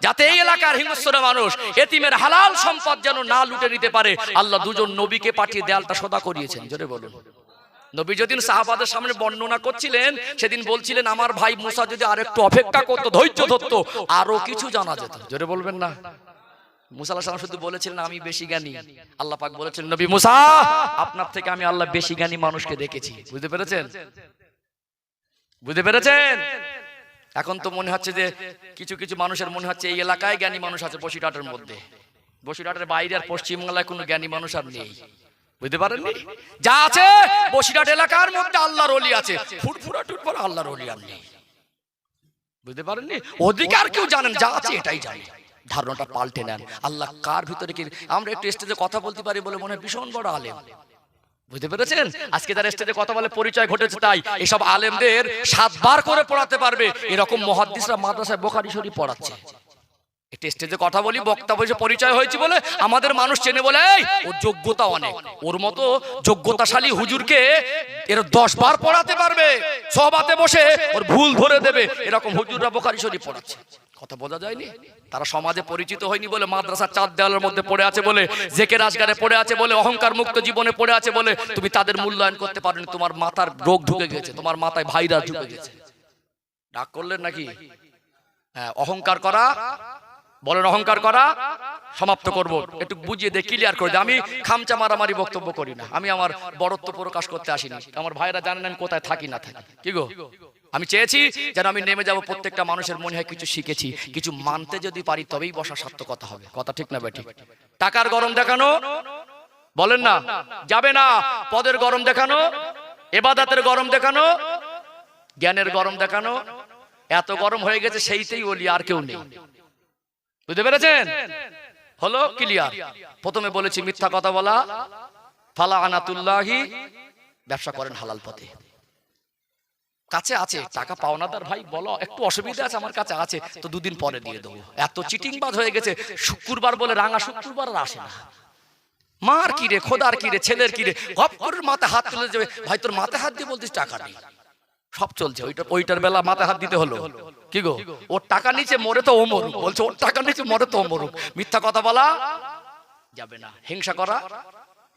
যাতে এই এলাকার হিংস্র মানুষ এতিমের হালাল সম্পদ যেন না লুটে নিতে পারে, আল্লাহ দুজন নবীকে পাঠিয়ে দেয়ালটা সোজা করিয়েছেন। জোরে বলুন। নবী যেদিন সাহাবাদের সামনে বর্ণনা করছিলেন সেদিন বলছিলেন আমার ভাই মুসা যদি আরেকটু অপেক্ষা করতো, ধৈর্য ধরতো, আরো কিছু জানা যেত। জোরে বলবেন না? মুসা আলাইহিস সালাম শুধু বলেছিলেন আমি বেশি জ্ঞানী। আল্লাহ পাক বলেছেন নবী মুসা আপনার থেকে আমি আল্লাহ বেশি জ্ঞানী মানুষকে দেখেছি। বুঝতে পেরেছেন? বুঝতে পেরেছেন? এখন তো মনে হচ্ছে যে কিছু কিছু মানুষের মনে হচ্ছে এই এলাকায় জ্ঞানী মানুষ আছে, বসিরহাটের মধ্যে। বসিরহাটের বাইরে আর পশ্চিমবাংলায় কোনো জ্ঞানী মানুষ আর নেই। বুঝতে পারেননি? যা আছে বসিরহাট এলাকার মধ্যে আল্লাহর ওলি আছে, ফুরফুরা টুরফুরা আল্লাহর ওলি আর নেই। বুঝতে পারেননি? অধিকার কেউ জানেন, যা আছে এটাই জানে। ধারণাটা পাল্টে নেন। আল্লাহ কার ভিতরে কি, আমরা একটু স্টেজে কথা বলতে পারি বলে মনে হয় ভীষণ বড় আলেম। বুঝতে পেরেছেন? আজকে যারা স্টেজে কথা বলে পরিচয় ঘটেছে তাই। এসব আলেমদের 7 বার করে পড়াতে পারবে এরকম মুহাদ্দিসরা মাদ্রাসায় বুখারী শরীফ পড়াচ্ছে। একটা স্টেজে কথা বলি, বক্তা বসে পরিচয় হয়েছে বলে আমাদের মানুষ চেনে বলে ওর যোগ্যতা অনেক, ওর মতো যোগ্যতাশালী হুজুরকে এর 10 বার পড়াতে পারবে, সহবাতে বসে ওর ভুল ধরে দেবে, এরকম হুজুররা বুখারী শরীফ পড়াচ্ছে। কথা বোঝা যায়নি? তারা সমাজে পরিচিত হয়নি বলে, মাদ্রাসার 4 দেওয়ালের মধ্যে পড়ে আছে বলে, জেকের আজগারে পড়ে আছে বলে, অহংকার মুক্ত জীবনে পড়ে আছে বলে তুমি তাদের মূল্যায়ন করতে পারোনি। তোমার মাথার রোগ ঢুকে গেছে, তোমার মাথায় ভাইরাস ঢুকে গেছে। ডাক করলেন নাকি? হ্যাঁ, অহংকার করা, বলেন অহংকার করা সমাপ্ত করব। একটু বুঝিয়ে দে, ক্লিয়ার করে দে। আমি খামচা মারামারি বক্তব্য করি না, আমি আমার বড়ত্ব প্রকাশ করতে আসিনি। আমার ভাইরা জানেন আমি কোথায় থাকি না থাকি। কি গো, আমি চেয়েছি যেন আমি নেমে যাব, প্রত্যেকটা মানুষের মনে হয় কিছু শিখেছি, কিছু মানতে যদি পারি তবেই বসা সার্থকতা হবে। কথা ঠিক না বেঠিক? টাকার গরম দেখানো, বলেন না, যাবে না। পদের গরম দেখানো, ইবাদতের গরম দেখানো, জ্ঞানের গরম দেখানো, এত গরম হয়ে গেছে সেইতেই ওলি, আর কেউ নেই। বুঝতে পেরেছেন? হলো ক্লিয়ার? প্রথমে বলেছি মিথ্যা কথা বলা, ফালা আনাতুল্লাহি, ব্যবসা করেন হালাল পথে। কাছে আছে টাকা পাওনাদার ভাই, বলো একটু অসুবিধা আছে, আমার কাছে আছে তো 2 দিন পরে দিয়ে দেবো। এত চিটিংবাজ হয়ে গেছে, শুক্রবার বলে রাঙা শুক্রবার আর আসে না। মার কি রে, খোদার কি রে, ছেলের কি রে, গপ করে মাথায় হাত তুলে যাবে, ভাই তোর মাথায় হাত দিয়ে বলতিস টাকা নেই, সব চলছে। ওইটার বেলা মাথায় হাত দিতে হলো। কি গো, ওর টাকা নিচে মরে তো ও মরুক, বলছে ওর টাকা নিচে মরে তো ও মরুক। মিথ্যা কথা বলা যাবে না, হিংসা করা,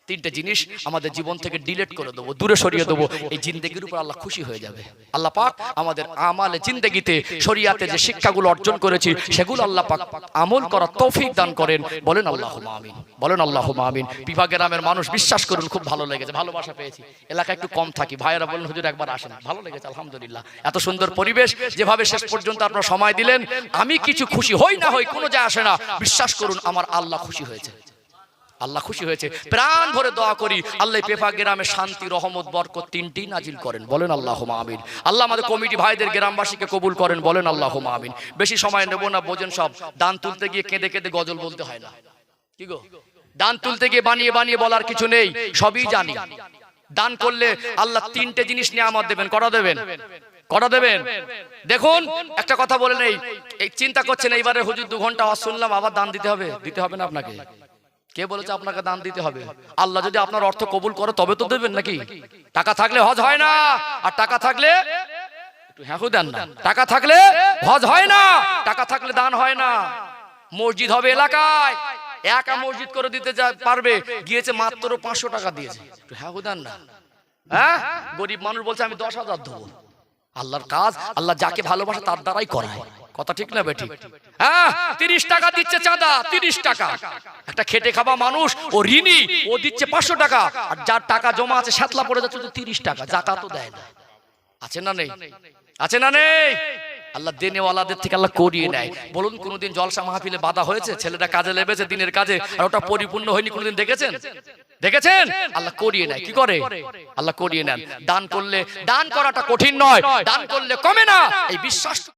3টে জিনিস আমাদের জীবন থেকে ডিলিট করে দেবো, দূরে সরিয়ে দেবো। এই জিন্দেগির উপর আল্লাহ খুশি হয়ে যাবে। আল্লাহ পাক আমাদের আমালে জিন্দেগিতে শরিয়াতে যে শিক্ষাগুলো অর্জন করেছি সেগুলো আল্লাহ পাক আমল করার তৌফিক দান করেন। বলেন আল্লাহুম্মা আমিন, বলেন আল্লাহুম্মা আমিন। বিভা গ্রামের মানুষ বিশ্বাস করুন খুব ভালো লেগেছে, ভালোবাসা পেয়েছি। এলাকায় একটু কম থাকি, ভাইয়েরা বলেন হুজুর একবার আসেন, ভালো লেগেছে আলহামদুলিল্লাহ। এত সুন্দর পরিবেশ, যেভাবে শেষ পর্যন্ত আপনারা সময় দিলেন, আমি কিছু খুশি হই না হই কোনো যায় আসে না, বিশ্বাস করুন আমার আল্লাহ খুশি হয়েছে, আল্লাহ খুশি হয়েছে। প্রাণ ভরে দোয়া করি আল্লাহ পেফা গ্রামে শান্তি, রহমত, বরকত 3টি নাজিল করেন। বলেন আল্লাহুম্মা আমিন। আল্লাহ আমাদের কমিটি ভাইদের, গ্রামবাসীকে কবুল করেন। বলেন আল্লাহুম্মা আমিন। বেশি সময় নেব না, বোঝেন সব। দান তুলতে গিয়ে কেঁদে কেঁদে গজল বলতে হয় না। কি গো, দান তুলতে গিয়ে বানিয়ে বানিয়ে বলার কিছু নেই, সবই জানি। দান করলে আল্লাহ 3টে জিনিস নিয়ামত দেবেন। করা দেবেন, করা দেবেন। দেখুন একটা কথা বলে নেই, চিন্তা করছেন এইবারে হুজুর 2 ঘন্টা ওয়াজ শুনলাম, আবার দান দিতে হবে? দিতে হবে না আপনাকে। কে বলেছে আপনাকে দান দিতে হবে? আল্লাহ যদি আপনার অর্থ কবুল করে তবে তো দেবেন নাকি? টাকা থাকলে হজ হয় না, আর টাকা থাকলে একটু হ্যাঁ দেন না, টাকা থাকলে হজ হয় না, টাকা থাকলে দান হয় না। মসজিদ হবে এলাকায়, একা মসজিদ করে দিতে পারবে, গিয়েছে মাত্র 500 টাকা দিয়েছে, একটু হ্যাঁ দেন না। হ্যাঁ, গরিব মানুষ বলছে আমি 10,000 দেবো। আল্লাহর কাজ আল্লাহ যাকে ভালোবাসে তার দ্বারাই করায়। কথা ঠিক না বেঠিক? হ্যাঁ, 30 টাকা দিচ্ছে চাঁদা, 30 টাকা। একটা খেটে খাওয়া মানুষ, ও ঋণী, ও দিচ্ছে 500 টাকা, আর যার টাকা জমা আছে সাতলা পড়ে যাচ্ছে তো 30 টাকা, যাকাতও দেয় না। আছে না নেই? আছে না নেই? আল্লাহ দেনেওয়ালাদের থেকে আল্লাহ করিয়ে নেয়। বলুন কোনদিন জলসা মাহফিলে বাধা হয়েছে? ছেলেটা কাজে লেগেছে দিনের কাজে, আর ওটা পরিপূর্ণ হয়নি, কোনদিন দেখেছেন? দেখেছেন? আল্লাহ করিয়ে নেয়। কি করে? আল্লাহ করিয়ে নেন। দান করলে, দান করাটা কঠিন নয়, দান করলে কমে না, এই বিশ্বাস